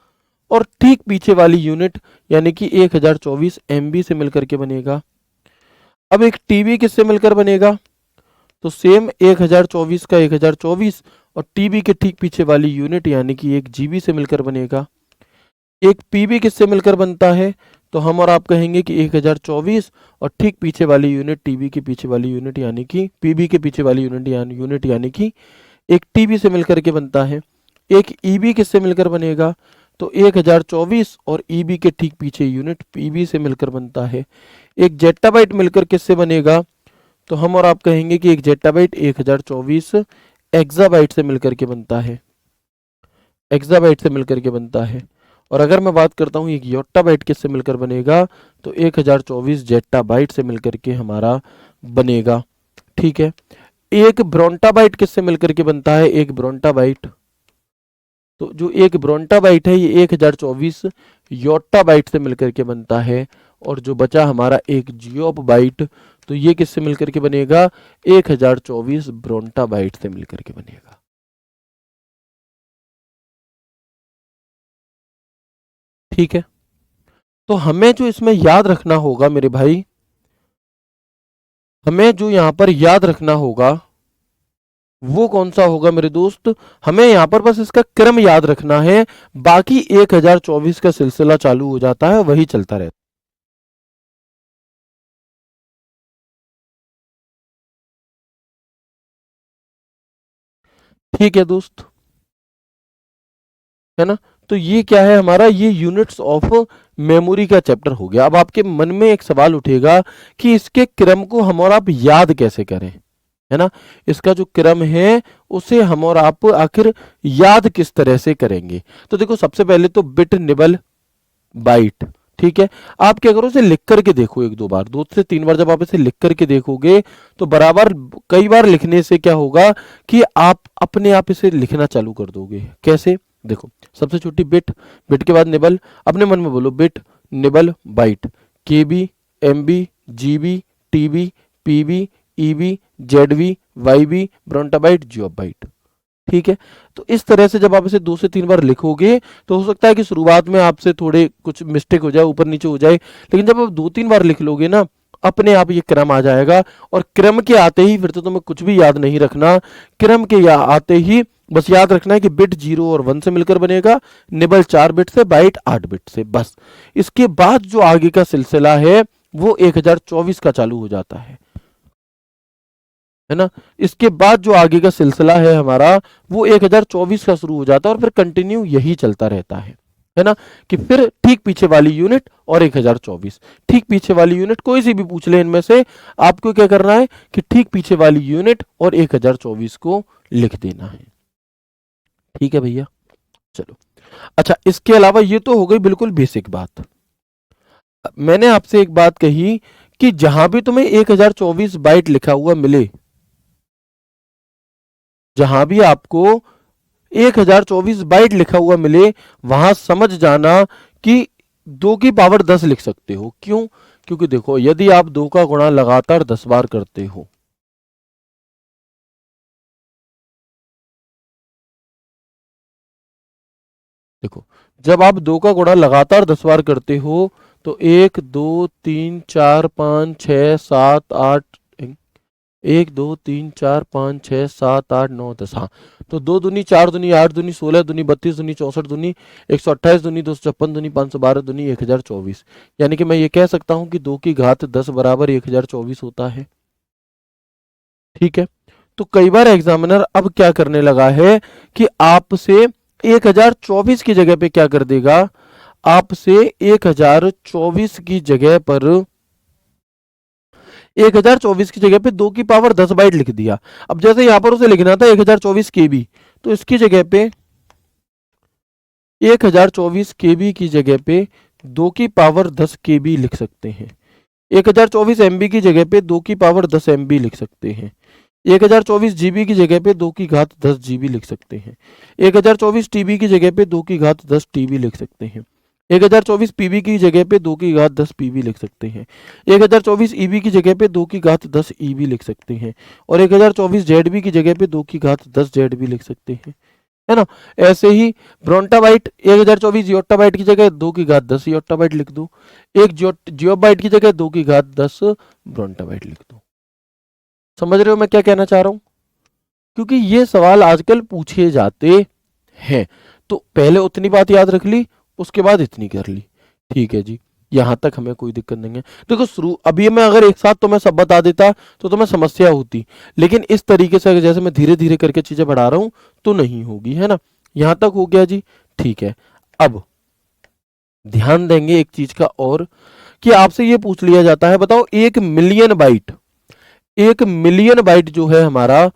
और ठीक पीछे वाली यूनिट यानी कि 1024 एमबी से मिलकर के बनेगा। अब एक टीबी किससे मिलकर बनेगा, तो सेम 1024 का 1024 और टीबी के ठीक पीछे वाली यूनिट यानी कि एक जीबी से मिलकर बनेगा। एक पीबी किससे मिलकर बनता है, तो हम और आप कहेंगे कि 1024 और ठीक पीछे वाली यूनिट टीबी के पीछे वाली यूनिट यानी कि पीबी के पीछे वाली यूनिट यानी कि एक टीबी से मिलकर के बनता है। एक ईबी किससे मिलकर बनेगा, तो 1024 और ईबी के ठीक पीछे यूनिट पीबी से मिलकर बनता है। एक जेट्टाबाइट मिलकर किससे बनेगा, तो हम और आप कहेंगे कि एक जेट्टाबाइट 1024 एक्साबाइट से मिलकर के बनता है, एक्साबाइट से मिलकर के बनता है। और अगर मैं बात करता हूँ एक योट्टा बाइट किससे मिलकर बनेगा, तो 1024 जेट्टा बाइट से मिलकर के हमारा बनेगा। ठीक है, एक ब्रोंटा बाइट किससे मिलकर के बनता है, एक ब्रोंटा बाइट, तो जो एक ब्रोंटा बाइट है ये 1024 योट्टा बाइट से मिलकर के बनता है। और जो बचा हमारा एक जियोप बाइट, तो ये किससे मिलकर के बनेगा, 1024 ब्रोंटा बाइट से मिलकर के बनेगा। ठीक है, तो हमें जो इसमें याद रखना होगा मेरे भाई, हमें जो यहां पर याद रखना होगा वो कौन सा होगा मेरे दोस्त, हमें यहां पर बस इसका क्रम याद रखना है, बाकी 1024 का सिलसिला चालू हो जाता है, वही चलता रहता है। ठीक है दोस्त, है ना। तो ये क्या है हमारा, ये यूनिट्स ऑफ मेमोरी का चैप्टर हो गया। अब आपके मन में एक सवाल उठेगा कि इसके क्रम को हम और आप याद कैसे करें, है ना। इसका जो क्रम है उसे हम और आप आखिर याद किस तरह से करेंगे। तो देखो सबसे पहले तो बिट निबल बाइट, ठीक है। आप क्या करो, इसे लिख करके देखो एक दो बार, 2 से 3 बार जब आप इसे लिख करके देखोगे तो बराबर कई बार लिखने से क्या होगा कि आप अपने आप इसे लिखना चालू कर दोगे। कैसे, देखो सबसे छोटी बिट, बिट के बाद निबल, अपने मन में बोलो bit nibble byte, KB MB GB TB PB EB ZB YB bronto byte geop byte. ठीक है, तो इस तरह से जब आप इसे 2 से 3 बार लिखोगे तो हो सकता है कि शुरुआत में आपसे थोड़े कुछ मिस्टेक हो जाए, ऊपर नीचे हो जाए, लेकिन जब आप 2 3 बार लिख लोगे ना, अपने आप ये क्रम आ जाएगा। और क्रम के आते ही फिर तो तुम्हें कुछ भी याद नहीं रखना, क्रम के आते ही बस याद रखना है कि बिट 0 और 1 से मिलकर बनेगा, निबल 4 बिट से, बाइट 8 बिट से, बस। इसके बाद जो आगे का सिलसिला है वो 1024 का चालू हो जाता है ना। इसके बाद जो आगे का सिलसिला है हमारा वो 1024 का शुरू हो जाता है और फिर कंटिन्यू यही चलता रहता है ना। कि फिर ठीक पीछे वाली यूनिट और 1024, ठीक पीछे वाली यूनिट कोई सी भी पूछ ले इनमें से, आपको क्या करना है कि ठीक पीछे वाली यूनिट और 1024 को लिख देना है। ठीक है भैया, चलो। अच्छा, इसके अलावा ये तो हो गई बिल्कुल बेसिक बात। मैंने आपसे एक बात कही कि जहां भी तुम्हें 1024 बाइट लिखा हुआ मिले, जहां भी आपको 1024 बाइट लिखा हुआ मिले, वहां समझ जाना कि 2 की पावर 10 लिख सकते हो। क्यों, क्योंकि देखो यदि आप 2 का गुणा लगातार 10 बार करते हो, देखो जब आप 2 का गुणा लगातार 10 बार करते हो तो 1 2 3 4 5 6 7 8, 1 2 3 4 5 6 7 8 9 10, हाँ। तो 2 दूनी 4 दूनी 8 दूनी 16 दूनी 32 दूनी 64 दूनी 128 दूनी 256 दूनी 512 दूनी 1024, यानी कि मैं ये कह सकता हूं कि 2 की घात 10 बराबर 1024 होता है। ठीक है, तो कई बार एग्जामिनर अब क्या करने लगा है कि आपसे 1024 की जगह पे क्या कर देगा, आपसे 1024 की जगह पर 1024 की जगह पे 2 की पावर 10 बाइट लिख दिया। अब जैसे यहां पर उसे लिखना था 1024 केबी, तो इसकी जगह पे 1024 केबी की जगह पे 2 की पावर 10 केबी लिख सकते हैं। 1024 एमबी की जगह पे 2 की पावर 10 एमबी लिख सकते हैं। 1024 जीबी की जगह पे 2 की घात 10 जीबी लिख सकते हैं। 1024 टीबी की जगह पे 2 की घात 10 टीबी लिख सकते हैं। 1024 पीबी की जगह पे 2 की घात 10 पीबी लिख सकते हैं। 1024 ईबी की जगह पे 2 की घात 10 ईबी लिख सकते हैं। और 1024 जेडबी की जगह पे 2 की घात 10 जेडबी लिख सकते हैं, है ना। ऐसे ही ब्रोंटा बाइट 1024 योट्टा बाइट की जगह 2 की घात 10 योट्टा बाइट लिख दो, एक जियो बाइट की जगह 2 की घात 10 ब्रोंटा बाइट लिख दो। समझ रहे हो मैं क्या कहना चाह रहा हूं, क्योंकि ये सवाल आजकल पूछे जाते हैं। तो पहले उतनी बात याद रख ली, उसके बाद इतनी कर ली। ठीक है जी, यहां तक हमें कोई दिक्कत नहीं है। देखो शुरू अभी मैं अगर एक साथ तो मैं सब बता देता तो तुम्हें समस्या होती, लेकिन इस तरीके से अगर जैसे मैं धीरे धीरे करके चीजें बढ़ा रहा हूं तो नहीं होगी, है ना। यहां तक हो गया जी, ठीक है। अब ध्यान देंगे एक चीज का और, कि आपसे ये पूछ लिया जाता है, बताओ 1 मिलियन बाइट, 1 मिलियन बाइट जो है हमारा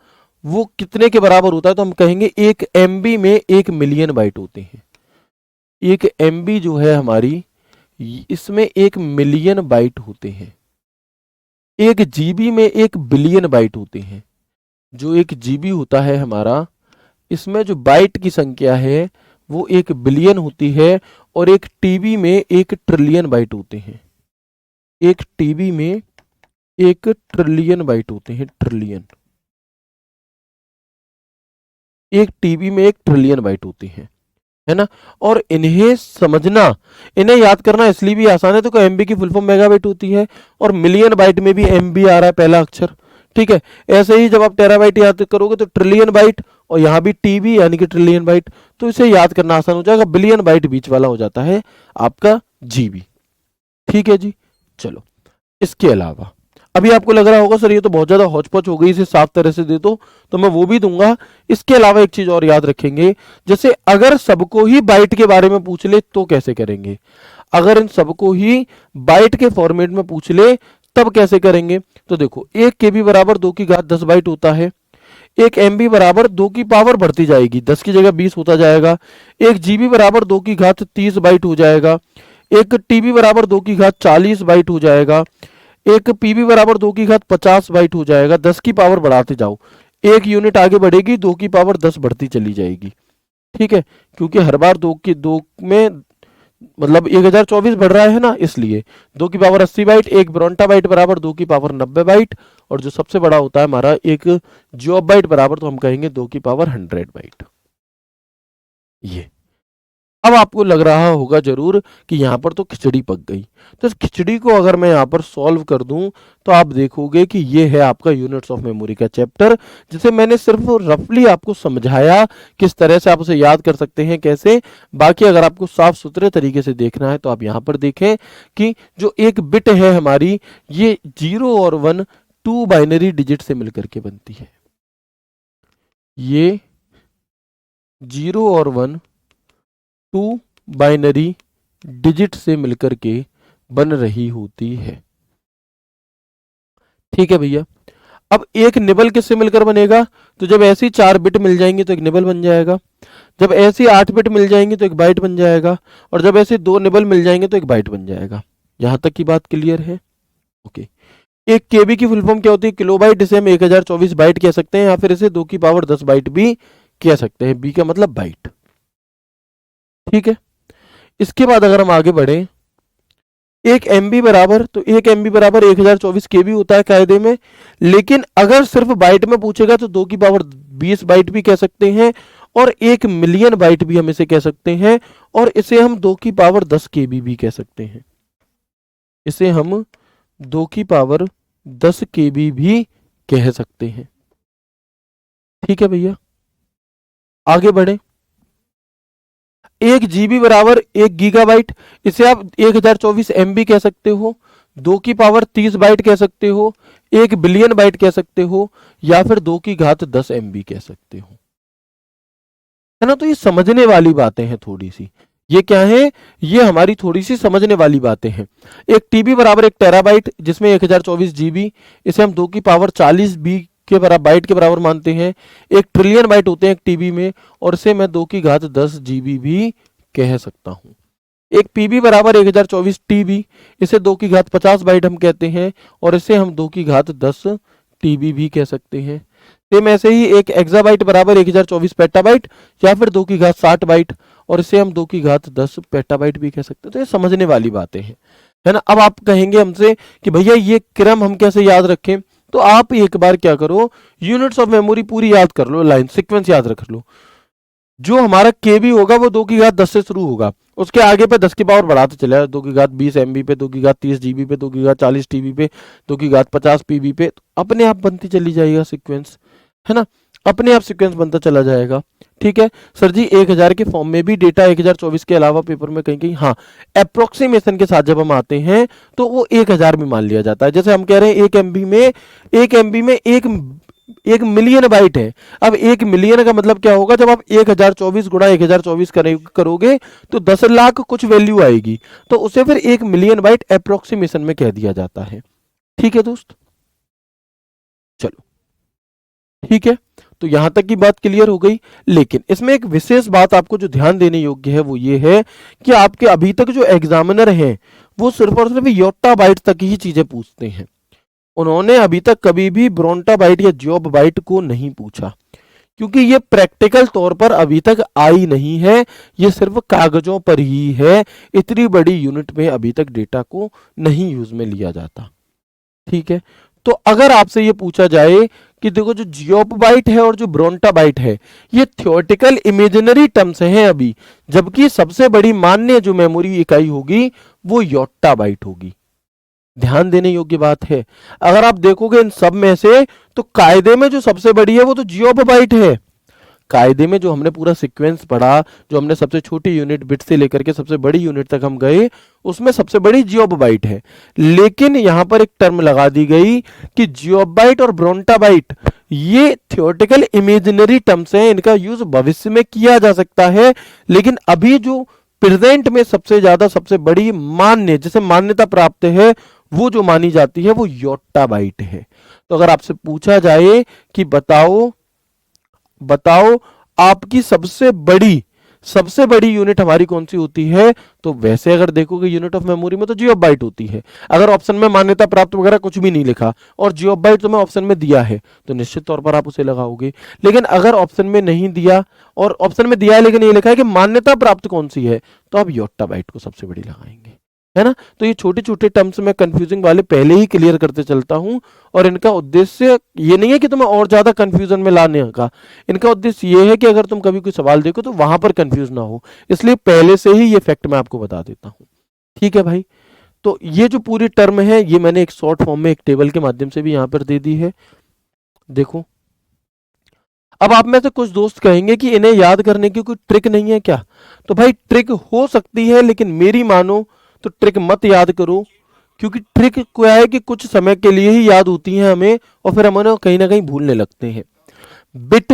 वो कितने के बराबर होता है, तो हम कहेंगे 1 MB में 1 मिलियन बाइट होते हैं। एक MB जो है हमारी, इसमें 1 मिलियन बाइट होते हैं। 1 GB में 1 बिलियन बाइट होते हैं। जो 1 GB होता है हमारा, इसमें जो बाइट की संख्या है वो 1 बिलियन होती है, और 1 TB में 1 ट्रिलियन बाइट होते हैं। 1 TB में 1 ट्रिलियन बाइट होते हैं, ट्रिलियन। 1 TB में 1 ट्रिलियन बाइट होते हैं, है ना। और इन्हें समझना, इन्हें याद करना इसलिए भी आसान है, तो MB की फुल फॉर्म मेगाबाइट होती है, और मिलियन बाइट में भी MB आ रहा है पहला अक्षर, ठीक है। ऐसे ही जब आप टेराबाइट याद करोगे तो ट्रिलियन बाइट, और यहाँ भी TB यानी कि ट्रिलियन बाइट, तो इसे याद करना आसान हो जाएगा। बिलियन बाइट बीच वाला हो जाता है आपका GB, ठीक है जी। चलो, इसके अलावा अभी आपको लग रहा होगा सर ये तो बहुत ज्यादा हौच-पौच हो गई, इसे साफ तरह से दे दो, तो मैं वो भी दूंगा। इसके अलावा एक चीज और याद रखेंगे, जैसे अगर सबको ही बाइट के बारे में पूछ ले तो कैसे करेंगे। अगर इन सबको ही बाइट के फॉर्मेट में पूछ ले तब कैसे करेंगे। तो देखो, 1 KB बराबर 2 की घात 10 बाइट होता है। 1 MB बराबर 2 की पावर बढ़ती जाएगी, 10 की जगह 20 होता जाएगा। 1 GB बराबर 2 की घात 30 बाइट हो जाएगा। 1 TB बराबर 2 की घात 40 बाइट हो जाएगा। 1 PB बराबर 2 की घात 50 बाइट हो जाएगा। 10 की पावर बढ़ाते जाओ, 1 यूनिट आगे बढ़ेगी, 2 की पावर 10 बढ़ती चली जाएगी, ठीक है। क्योंकि हर बार 2 में मतलब 1024 बढ़ रहा है ना, इसलिए 2 की पावर 80 बाइट। 1 ब्रोंटा बाइट बराबर 2 की पावर 90 बाइट, और जो सबसे बड़ा होता है हमारा 1 जॉब बाइट बराबर, तो हम कहेंगे 2 की पावर 100 बाइट। ये अब आपको लग रहा होगा जरूर कि यहाँ पर तो खिचड़ी पक गई। तो इस खिचड़ी को अगर मैं यहाँ पर सॉल्व कर दूं तो आप देखोगे कि ये है आपका यूनिट्स ऑफ मेमोरी का चैप्टर, जिसे मैंने सिर्फ रफली आपको समझाया किस तरह से आप उसे याद कर सकते हैं, कैसे। बाकी अगर आपको साफ सुथरे तरीके से देखना है तो आप यहाँ पर देखें कि जो एक बिट है हमारी, ये 0 और 1 2 बाइनरी डिजिट से मिलकर के बनती है। ये 0 और 1 2 बाइनरी डिजिट से मिलकर के बन रही होती है, ठीक है भैया। अब एक निबल किससे मिलकर बनेगा, तो जब ऐसी 4 बिट मिल जाएंगी तो एक निबल बन जाएगा। जब ऐसी 8 बिट मिल जाएंगी तो एक बाइट बन जाएगा, और जब ऐसे 2 निबल मिल जाएंगे तो एक बाइट बन जाएगा। यहां तक की बात क्लियर है, ओके। एक केबी की फुल फॉर्म क्या होती है, किलोबाइट, इसे हम 1024 बाइट कह सकते हैं, या फिर इसे 2 की पावर 10 बाइट भी कह सकते हैं। बी का मतलब बाइट, ठीक है। इसके बाद अगर हम आगे बढ़े, 1 MB बराबर, तो 1 MB बराबर 1024 KB होता है कायदे में, लेकिन अगर सिर्फ बाइट में पूछेगा तो 2 की पावर 20 बाइट भी कह सकते हैं, और 1 मिलियन बाइट भी हम इसे कह सकते हैं, और इसे हम 2 की पावर 10 KB भी कह सकते हैं। इसे हम 2 की पावर 10 KB भी कह सकते हैं, ठीक है भैया। आगे बढ़े, 1 GB बराबर 1 गीगाबाइट, इसे आप 1024 MB कह सकते हो, 2 की पावर 30 बाइट कह सकते हो, 1 बिलियन बाइट कह सकते हो, या फिर 2 की घात 10 MB कह सकते हो, है ना। तो ये समझने वाली बातें हैं थोड़ी सी। ये क्या है, ये हमारी थोड़ी सी समझने वाली बातें हैं। 1 TB बराबर 1 टेराबाइट, जिसमें 1024 GB, इसे हम 2 की पावर 40 B के बराबर बाइट के बराबर मानते हैं। 1 ट्रिलियन बाइट होते हैं 1 TB में, और इसे मैं 2 की घात 10 GB भी कह सकता हूं। 1 PB बराबर 1024 TB, इसे 2 की घात 50 बाइट हम कहते हैं, और इसे हम 2 की घात 10 TB भी कह सकते हैं। सेम ऐसे ही 1 एक्साबाइट बराबर 1024 पेटाबाइट, या फिर 2 की घात 60 बाइट, और इसे हम 2 की घात 10 पेटाबाइट भी कह सकते हैं। तो ये समझने वाली बातें हैं, है ना। अब आप कहेंगे हमसे कि भैया ये क्रम हम कैसे याद रखें, तो आप एक बार क्या करो, यूनिट्स ऑफ मेमोरी पूरी याद कर लो, लाइन सीक्वेंस याद रख लो। जो हमारा केबी होगा वो 2 की घात 10 से शुरू होगा, उसके आगे पे 10 की पावर बढ़ाते चले जाओ, 2 की घात 20 MB पे, 2 की घात 30 GB पे, 2 की घात 40 TB पे, 2 की घात 50 PB पे, तो अपने आप बनती चली जाएगा सीक्वेंस, है ना। अपने आप सीक्वेंस बनता चला जाएगा, ठीक है। सर जी 1000 के फॉर्म में भी डेटा 1024 के अलावा पेपर में कहीं कहीं, हाँ, अप्रोक्सीमेशन के साथ जब हम आते हैं तो वो 1000 भी मान लिया जाता है। जैसे हम कह रहे हैं 1 MB में 1 मिलियन बाइट है। अब 1 मिलियन का मतलब क्या होगा, जब आप 1024 गुणा 1024 करोगे तो 10 लाख कुछ वैल्यू आएगी, तो उसे फिर 1 मिलियन बाइट अप्रोक्सीमेशन में कह दिया जाता है, ठीक है दोस्त। चलो ठीक है, तो यहां तक की बात क्लियर हो गई। लेकिन इसमें एक विशेष बात आपको जो ध्यान देने योग्य है वो ये है कि आपके अभी तक जो एग्जामिनर हैं वो सिर्फ और सिर्फ योट्टा बाइट तक ही चीजें पूछते हैं। उन्होंने अभी तक कभी भी ब्रोंटा बाइट या जियोब बाइट को नहीं पूछा, क्योंकि ये प्रैक्टिकल तौर पर अभी तक आई नहीं है, ये सिर्फ कागजों पर ही है। इतनी बड़ी यूनिट में अभी तक डेटा को नहीं यूज में लिया जाता। ठीक है, तो अगर आपसे ये पूछा जाए कि देखो जो जियोब बाइट है और जो ब्रोंटा बाइट है ये थियोरेटिकल इमेजिनरी टर्म्स हैं अभी, जबकि सबसे बड़ी मान्य जो मेमोरी इकाई होगी वो योट्टा बाइट होगी। ध्यान देने योग्य बात है। अगर आप देखोगे इन सब में से तो कायदे में जो सबसे बड़ी है वो तो जियोब बाइट है। कायदे में जो हमने पूरा सीक्वेंस पढ़ा, जो हमने सबसे छोटी यूनिट बिट से लेकर के सबसे बड़ी यूनिट तक हम गए, उसमें सबसे बड़ी जियोब बाइट है। लेकिन यहां पर एक टर्म लगा दी गई कि जियोब बाइट और ब्रोंटा बाइट ये थियोरेटिकल इमेजिनरी टर्म्स हैं, इनका यूज भविष्य में किया जा सकता है। लेकिन अभी जो प्रेजेंट में सबसे ज्यादा सबसे बड़ी मान्य जिसे मान्यता प्राप्त है वो जो मानी जाती है वो योट्टा बाइट है। तो अगर आपसे पूछा जाए कि बताओ आपकी सबसे बड़ी यूनिट हमारी कौन सी होती है, तो वैसे अगर देखोगे यूनिट ऑफ मेमोरी में तो जियोब बाइट होती है। अगर ऑप्शन में मान्यता प्राप्त वगैरह कुछ भी नहीं लिखा और जियोब बाइट तुम्हें ऑप्शन में दिया है तो निश्चित तौर पर आप उसे लगाओगे। लेकिन अगर ऑप्शन में नहीं दिया और ऑप्शन में दिया है लेकिन ये लिखा है कि मान्यता प्राप्त कौन सी है, तो आप योट्टा बाइट को सबसे बड़ी लगाएंगे, है ना। तो ये छोटे छोटे टर्म्स में कंफ्यूजिंग वाले पहले ही क्लियर करते चलता हूं, और इनका उद्देश्य ये नहीं है कि तुम्हें और ज्यादा कंफ्यूजन में लाने का। इनका उद्देश्य ये है कि अगर तुम कभी कोई सवाल देखो तो वहां पर कंफ्यूज ना हो, इसलिए पहले से ही ये फैक्ट मैं आपको बता देता हूं। ठीक है भाई, तो ये जो पूरी टर्म है ये मैंने एक शॉर्ट फॉर्म में एक टेबल के माध्यम से भी यहां पर दे दी है। देखो, अब आप में से कुछ दोस्त कहेंगे कि इन्हें याद करने की कोई ट्रिक नहीं है क्या? तो भाई ट्रिक हो सकती है, लेकिन मेरी मानो तो ट्रिक मत याद करो, क्योंकि ट्रिक क्या है कि कुछ समय के लिए ही याद होती है हमें और फिर हम उन्हें कहीं ना कहीं भूलने लगते हैं। Bit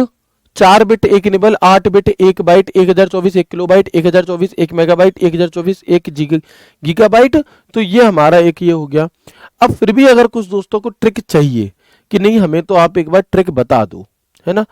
4 bit 1 nibble, 8 bit 1 byte, 1024 1 kilobyte, 1024 1 megabyte, 1024 1 gigabyte. तो ये हमारा एक ये हो गया। अब फिर भी अगर कुछ दोस्तों को ट्रिक चाहिए कि नहीं हमें तो आप एक बार ट्रिक बता दो, है ना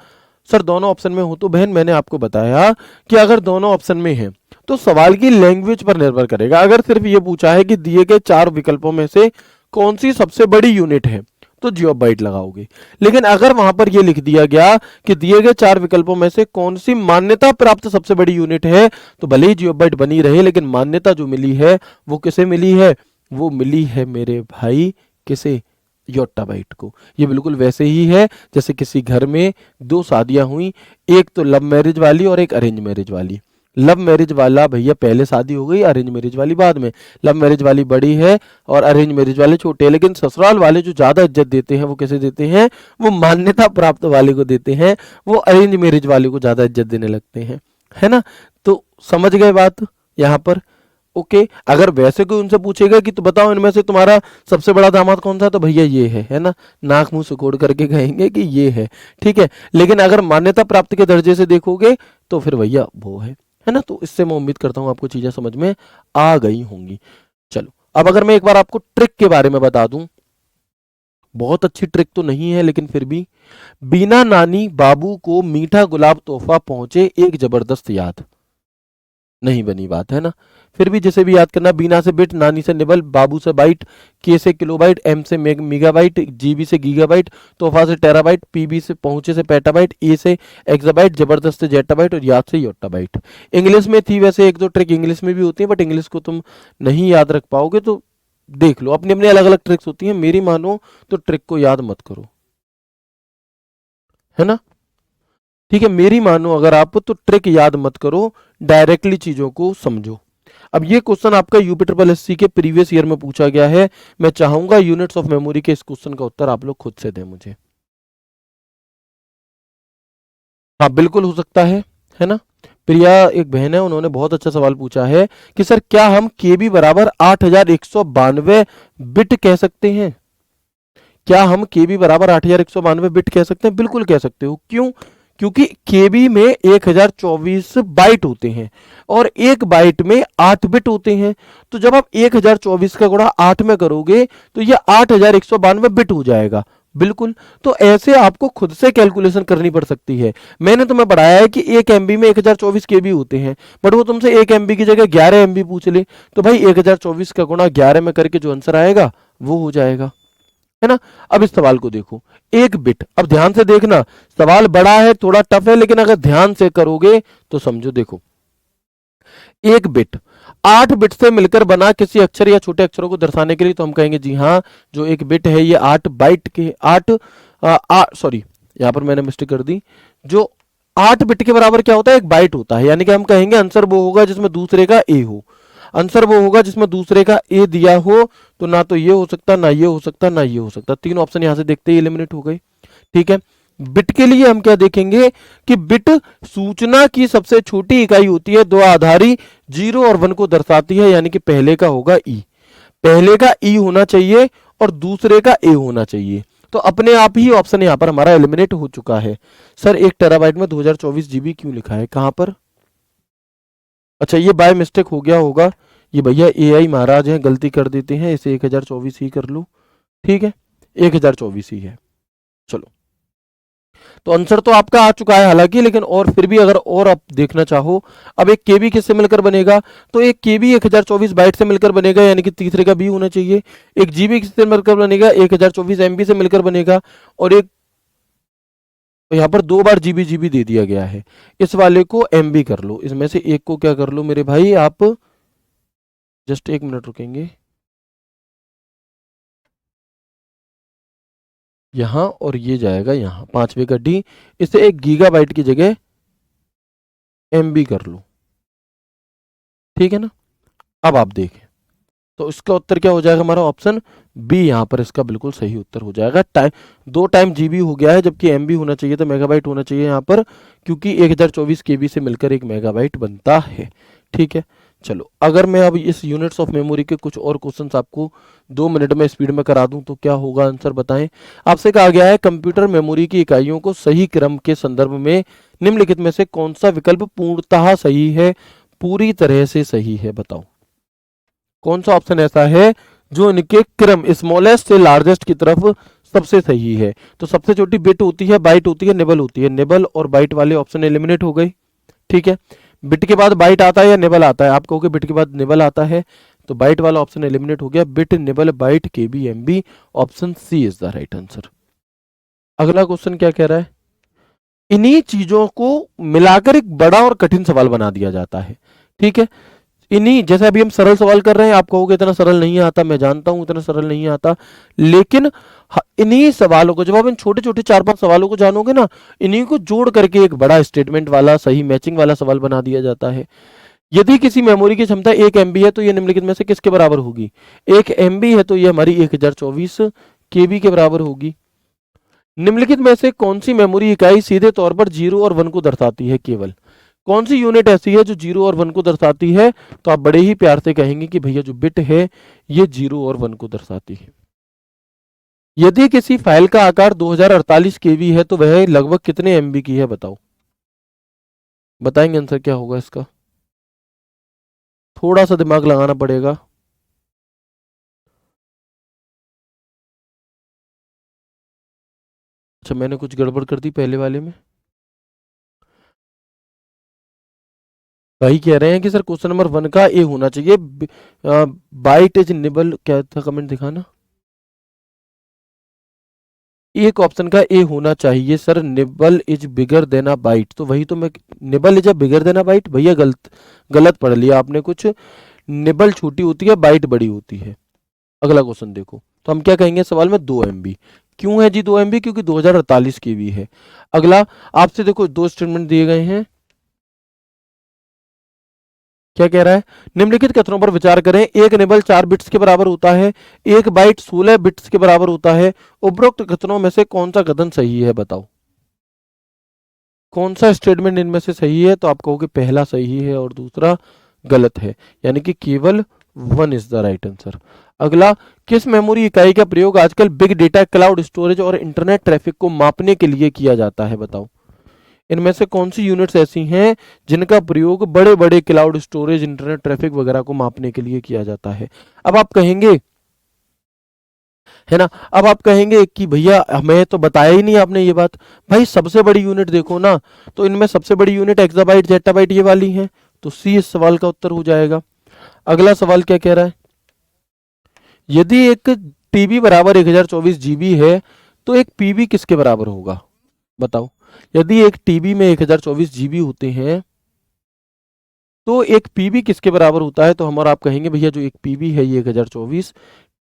सर दोनों ऑप्शन में हो, तो बहन मैंने आपको बताया कि अगर दोनों ऑप्शन में है तो सवाल की लैंग्वेज पर निर्भर करेगा। अगर सिर्फ ये पूछा है कि दिए गए 4 विकल्पों में से कौन सी सबसे बड़ी यूनिट है तो जियोब बाइट लगाओगे। लेकिन अगर वहां पर यह लिख दिया गया कि दिए गए 4 विकल्पों में से कौन सी मान्यता प्राप्त सबसे बड़ी यूनिट है, तो भले ही जियोब बाइट बनी रहे लेकिन मान्यता जो मिली है वो किसे मिली है? वो मिली है मेरे भाई किसे? योट्टा बाइट को। ये बिल्कुल वैसे ही है जैसे किसी घर में 2 शादियां हुई, एक तो लव मैरिज वाली और एक अरेंज मैरिज वाली। लव मैरिज वाला भैया पहले शादी हो गई, अरेंज मैरिज वाली बाद में। लव मैरिज वाली बड़ी है और अरेंज मैरिज वाले छोटे हैं, लेकिन ससुराल वाले जो ज्यादा इज्जत देते हैं वो कैसे देते हैं? वो मान्यता प्राप्त वाले को देते हैं, वो अरेंज मैरिज वाले को ज्यादा इज्जत देने लगते हैं, है ना। तो समझ गए बात यहाँ पर? ओके अगर वैसे कोई उनसे पूछेगा कि तो बताओ इनमें से तुम्हारा सबसे बड़ा दामाद कौन सा, तो भैया ये है ना, नाक मुंह सिकोड़ करके कहेंगे कि ये है, ठीक है। लेकिन अगर मान्यता प्राप्त के दर्जे से देखोगे तो फिर भैया वो है ना। तो इससे मैं उम्मीद करता हूं आपको चीजें समझ में आ गई होंगी। चलो अब अगर मैं एक बार आपको ट्रिक के बारे में बता दूं, बहुत अच्छी ट्रिक तो नहीं है लेकिन फिर भी, बीना नानी बाबू को मीठा गुलाब तोहफा पहुंचे एक जबरदस्त याद, नहीं बनी बात, है ना। फिर भी जिसे भी याद करना, बीना से बिट, नानी से निबल, बाबू से बाइट, के से किलोबाइट, एम से मेगाबाइट, जीबी से गीगाबाइट, तोहफा से टेराबाइट, पीबी से पहुंचे से पेटाबाइट, ए से एक्साबाइट, जबरदस्त से जेटाबाइट और याद से योट्टाबाइट। इंग्लिश में थी वैसे 1-2 ट्रिक इंग्लिश में भी होती है, बट इंग्लिश को तुम नहीं याद रख पाओगे तो देख लो, अपनी अपनी अलग अलग ट्रिक्स होती हैं। मेरी मानो तो ट्रिक को याद मत करो, है ना, ठीक है। मेरी मानो अगर आप तो ट्रिक याद मत करो, डायरेक्टली चीजों को समझो। अब ये क्वेश्चन आपका यूपी के प्रीवियस ईयर में पूछा गया है। मैं चाहूंगा यूनिट्स ऑफ मेमोरी के इस क्वेश्चन का उत्तर आप लोग खुद से दें मुझे। हाँ बिल्कुल हो सकता है ना। प्रिया एक बहन है, उन्होंने बहुत अच्छा सवाल पूछा है कि सर क्या हम केबी बराबर 8192 बिट कह सकते हैं? क्या हम केबी बराबर 8192 बिट कह सकते हैं? बिल्कुल कह सकते हो। क्यों? क्योंकि केबी में 1024 बाइट होते हैं और एक बाइट में 8 बिट होते हैं। तो जब आप 1024 का गुणा 8 में करोगे तो यह 8192 बिट हो जाएगा। बिल्कुल। तो ऐसे आपको खुद से कैलकुलेशन करनी पड़ सकती है। मैंने तुम्हें पढ़ाया है कि 1 MB में 1024 KB होते हैं, बट वो तुमसे 1 MB की जगह 11 MB पूछ ले, तो भाई 1024 का गुणा 11 में करके जो आंसर आएगा वो हो जाएगा, है ना। अब इस सवाल को देखो, एक बिट, अब ध्यान से देखना, सवाल बड़ा है, थोड़ा टफ है, लेकिन अगर ध्यान से करोगे तो समझो। देखो, एक बिट 8 बिट से मिलकर बना किसी अक्षर या छोटे अक्षरों को दर्शाने के लिए, तो हम कहेंगे जी हाँ, जो एक बिट है ये 8 बाइट के 8 सॉरी, यहां पर मैंने मिस्टेक कर दी। जो 8 बिट के बराबर क्या होता है, एक बाइट होता है, यानी कि हम कहेंगे आंसर वो होगा जिसमें दूसरे का ए हो। आंसर वो होगा जिसमें दूसरे का ए दिया हो, तो ना तो ये हो सकता, ना ये हो सकता, ना ये हो सकता। तीन ऑप्शन यहां से देखते ही एलिमिनेट हो गए। ठीक है, बिट के लिए हम क्या देखेंगे कि बिट सूचना की सबसे छोटी इकाई होती है, दो आधारी 0 और 1 को दर्शाती है, यानी कि पहले का होगा ई, पहले का ई होना चाहिए और दूसरे का ए होना चाहिए। तो अपने आप ही ऑप्शन यहां पर हमारा एलिमिनेट हो चुका है। सर 1 TB में 2024 GB क्यों लिखा है, कहां पर? अच्छा, ये बाय मिस्टेक हो गया होगा, ये भैया एआई महाराज हैं, गलती कर देते हैं, इसे 1024 ही कर लो। ठीक है, 1024 ही है। चलो, तो आंसर तो आपका आ चुका है हालांकि, लेकिन और फिर भी अगर और आप देखना चाहो, अब एक केबी किससे मिलकर बनेगा, तो एक केबी 1024 बाइट से मिलकर बनेगा, यानी कि तीसरे का बी होना चाहिए। एक जीबी किससे मिलकर बनेगा, 1024 MB से मिलकर बनेगा, और एक यहाँ पर 2 बार जीबी जीबी दे दिया गया है, इस वाले को MB कर लो, इसमें से एक को क्या कर लो मेरे भाई आप, जस्ट 1 मिनट रुकेंगे, यहां और ये जाएगा यहां, 5वें का डी, इसे 1 GB की जगह MB कर लो। ठीक है ना, अब आप देखें, तो इसका उत्तर क्या हो जाएगा हमारा, ऑप्शन बी यहां पर इसका बिल्कुल सही उत्तर हो जाएगा। टाइम 2 टाइम जीबी हो गया है, जबकि MB होना चाहिए था, मेगाबाइट होना चाहिए यहां पर, क्योंकि 1024 KB से मिलकर 1 मेगाबाइट बनता है। ठीक है, चलो, अगर मैं अब इस यूनिट्स ऑफ मेमोरी के कुछ और क्वेश्चंस आपको 2 मिनट में स्पीड में करा दूं तो क्या होगा, आंसर बताएं। आपसे कहा गया है कंप्यूटर मेमोरी की इकाइयों को सही क्रम के संदर्भ में निम्नलिखित में से कौन सा विकल्प पूर्णतः सही है, पूरी तरह से सही है, बताओ कौन सा ऑप्शन ऐसा है जो इनके क्रम स्मॉलेस्ट से लार्जेस्ट की तरफ सबसे सही है। तो सबसे छोटी बिट होती है, बाइट होती है, निबल होती है, निबल और बाइट वाले ऑप्शन एलिमिनेट हो गए। ठीक है, बिट के बाद बाइट आता है या निबल आता है, आप कहोगे बिट के बाद निबल आता है, तो बाइट वाला ऑप्शन एलिमिनेट हो गया, bit nibble byte KB MB, option C is the right answer. अगला क्वेश्चन क्या कह रहा है, इन्हीं चीजों को मिलाकर एक बड़ा और कठिन सवाल बना दिया जाता है। ठीक है, इन्हीं, जैसे अभी हम सरल सवाल कर रहे हैं, आप कहोगे इतना सरल नहीं आता, मैं जानता हूं इतना सरल नहीं आता, लेकिन इन्हीं सवालों को, जब आप इन छोटे छोटे 4-5 सवालों को जानोगे ना, इन्हीं को जोड़ करके एक बड़ा स्टेटमेंट वाला सही मैचिंग वाला सवाल बना दिया जाता है। यदि किसी मेमोरी की क्षमता 1 MB है तो यह निम्नलिखित में से किसके बराबर होगी, 1 MB है तो यह हमारी 1024 KB के बराबर होगी। निम्नलिखित में से कौन सी मेमोरी इकाई सीधे तौर पर 0 और 1 को दर्शाती है, केवल कौन सी यूनिट ऐसी है जो 0 और 1 को दर्शाती है, तो आप बड़े ही प्यार से कहेंगे कि भैया जो बिट है ये 0 और 1 को दर्शाती है। यदि किसी फाइल का आकार 2048 KB है तो वह लगभग कितने MB की है, बताओ, बताएंगे आंसर क्या होगा इसका, थोड़ा सा दिमाग लगाना पड़ेगा। अच्छा, मैंने कुछ गड़बड़ कर दी पहले वाले में, भाई कह रहे हैं कि सर क्वेश्चन नंबर 1 का ए होना चाहिए, बाइट इज निबल, क्या था कमेंट दिखाना, एक ऑप्शन का ए होना चाहिए sir, nibble is bigger than a byte, तो वही तो मैं, nibble is a bigger than a byte, भैया गलत गलत पढ़ लिया आपने कुछ, निबल छोटी होती है, बाइट बड़ी होती है। अगला क्वेश्चन देखो, तो हम क्या कहेंगे सवाल में 2 MB, क्यों है जी 2 MB, क्योंकि 2048 KB है। अगला आपसे देखो 2 स्टेटमेंट दिए गए हैं, क्या कह रहा है, निम्नलिखित कथनों पर विचार करें, एक निबल 4 बिट्स के बराबर होता है, एक बाइट 16 बिट्स के बराबर होता है, उपरोक्त कथनों में से कौन सा कथन सही है, बताओ कौन सा स्टेटमेंट इनमें से सही है, तो आप कहोगे पहला सही है और दूसरा गलत है, यानी कि केवल 1 इज द राइट आंसर। अगला, किस मेमोरी इकाई का प्रयोग आजकल बिग डेटा, क्लाउड स्टोरेज और इंटरनेट ट्रैफिक को मापने के लिए किया जाता है, बताओ इनमें से कौन सी यूनिट्स ऐसी हैं जिनका प्रयोग बड़े बड़े क्लाउड स्टोरेज, इंटरनेट ट्रैफिक वगैरह को मापने के लिए किया जाता है। अब आप कहेंगे है ना। अब आप कहेंगे कि भैया हमें तो बताया ही नहीं आपने ये बात। भाई सबसे बड़ी यूनिट देखो ना, तो इनमें सबसे बड़ी यूनिट एक्साबाइट जेटाबाइट ये वाली है, तो सी इस सवाल का उत्तर हो जाएगा। अगला सवाल क्या कह रहा है, यदि एक टीबी बराबर 1024 जीबी है तो एक पीबी किसके बराबर होगा, बताओ। यदि एक टीबी में 1024 जीबी होते हैं तो एक पीबी किसके बराबर होता है, तो हम और आप कहेंगे भैया जो एक पीबी है ये 1024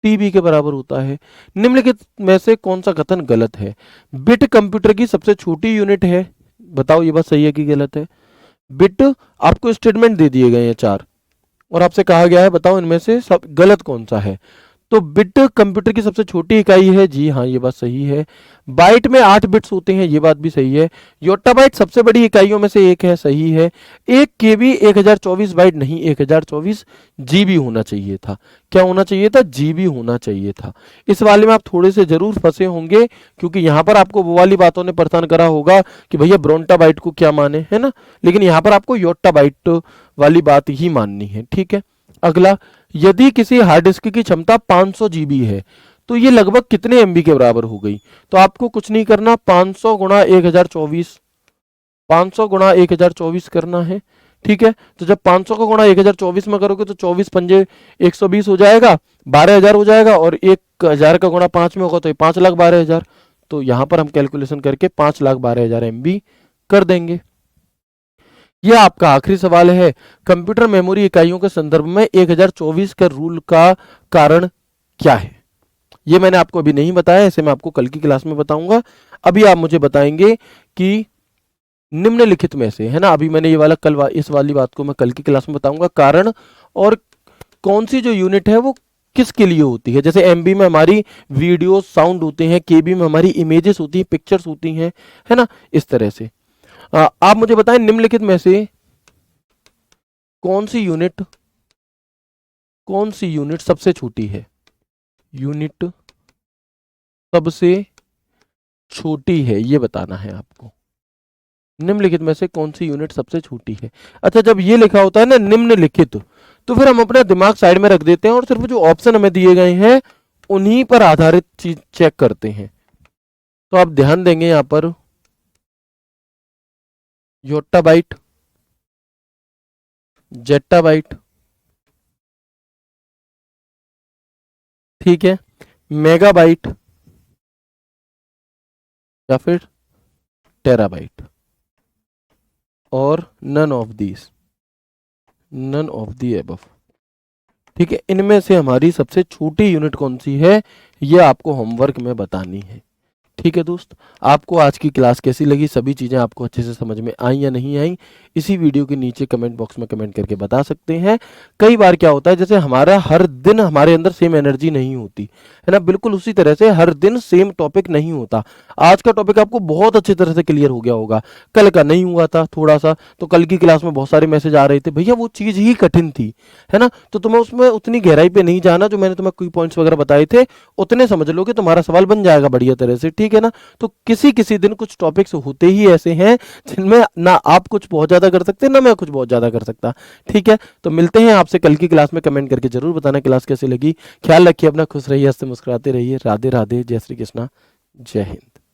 टीबी के बराबर होता है। निम्नलिखित में से कौन सा कथन गलत है। बिट कंप्यूटर की सबसे छोटी यूनिट है, बताओ ये बात सही है कि गलत है। बिट, आपको स्टेटमेंट दे दिए गए हैं 4 और आपसे कहा गया है बताओ इनमें से सब गलत कौन सा है। तो बिट कंप्यूटर की सबसे छोटी इकाई है, जी हाँ ये बात सही है। बाइट में 8 बिट्स होते हैं, ये बात भी सही है। योटाबाइट सबसे बड़ी इकाइयों में से एक है, सही है। एक केबी 1024 बाइट नहीं 1024 जीबी होना चाहिए था। क्या होना चाहिए था, जीबी होना चाहिए था। इस वाले में आप थोड़े से जरूर फंसे होंगे, क्योंकि यहां पर आपको वो वाली बातों ने परेशान करा होगा कि भैया ब्रोंटा बाइट को क्या माने, है ना। लेकिन यहां पर आपको योटाबाइट वाली बात ही माननी है, ठीक है। अगला, यदि किसी हार्ड डिस्क की क्षमता 500 जीबी है तो ये लगभग कितने एमबी के बराबर हो गई। तो आपको कुछ नहीं करना, 500 गुणा 1024, 500 गुणा 1024 करना है, ठीक है। तो जब 500 को गुणा 1024 में करोगे तो 24 पंजे 120 हो जाएगा, 12,000 हो जाएगा, और 1000 का गुणा 5 में होगा तो 5,12,000। तो यहां पर हम कैलकुलेशन करके 5,12,000 एमबी कर देंगे। यह आपका आखिरी सवाल है, कंप्यूटर मेमोरी इकाइयों के संदर्भ में 1024 के रूल का कारण क्या है। ये मैंने आपको अभी नहीं बताया, इसे मैं आपको कल की क्लास में बताऊंगा। अभी आप मुझे बताएंगे कि निम्नलिखित में से, है ना, अभी मैंने ये वाला इस वाली बात को मैं कल की क्लास में बताऊंगा, कारण और कौन सी जो यूनिट है वो किसके लिए होती है। जैसे एमबी में हमारी वीडियो साउंड होते हैं, केबी में हमारी इमेजेस होती हैं, पिक्चर्स होती हैं, है ना, इस तरह से। आप मुझे बताएं निम्नलिखित में से कौन सी यूनिट सबसे छोटी है। यूनिट सबसे छोटी है, ये बताना है आपको। निम्नलिखित में से कौन सी यूनिट सबसे छोटी है। अच्छा, जब ये लिखा होता है ना निम्नलिखित, तो फिर हम अपना दिमाग साइड में रख देते हैं और सिर्फ जो ऑप्शन हमें दिए गए हैं उन्हीं पर आधारित चीज चेक करते हैं। तो आप ध्यान देंगे यहां पर योटाबाइट, जेटाबाइट, ठीक है, मेगाबाइट या फिर टेराबाइट, और नन ऑफ दी एबव, ठीक है। इनमें से हमारी सबसे छोटी यूनिट कौन सी है, ये आपको होमवर्क में बतानी है, ठीक है दोस्त। आपको आज की क्लास कैसी लगी, सभी चीज़ें आपको अच्छे से समझ में आई या नहीं आई, इसी वीडियो के नीचे कमेंट बॉक्स में कमेंट करके बता सकते हैं। कई बार क्या होता है, जैसे हमारा हर दिन हमारे अंदर सेम एनर्जी नहीं होती है ना, बिल्कुल उसी तरह से हर दिन सेम टॉपिक नहीं होता। आज का टॉपिक आपको बहुत अच्छी तरह से क्लियर हो गया होगा, कल का नहीं हुआ था थोड़ा सा, तो कल की क्लास में बहुत सारे मैसेज आ रहे थे भैया वो चीज़ ही कठिन थी, है ना। तो तुम्हें उसमें उतनी गहराई पे नहीं जाना, जो मैंने तुम्हें कोई पॉइंट्स वगैरह बताए थे उतने समझ लो कि तुम्हारा सवाल बन जाएगा बढ़िया तरह से, ठीक है ना। तो किसी किसी दिन कुछ टॉपिक्स होते ही ऐसे हैं जिनमें ना आप कुछ बहुत ज्यादा कर सकते हैं ना मैं कुछ बहुत ज्यादा कर सकता, ठीक है। तो मिलते हैं आपसे कल की क्लास में, कमेंट करके जरूर बताना क्लास कैसी लगी। ख्याल रखिए अपना, खुश रहिए, हंसते मुस्कुराते रहिए। राधे राधे, जय श्री कृष्णा, जय हिंद।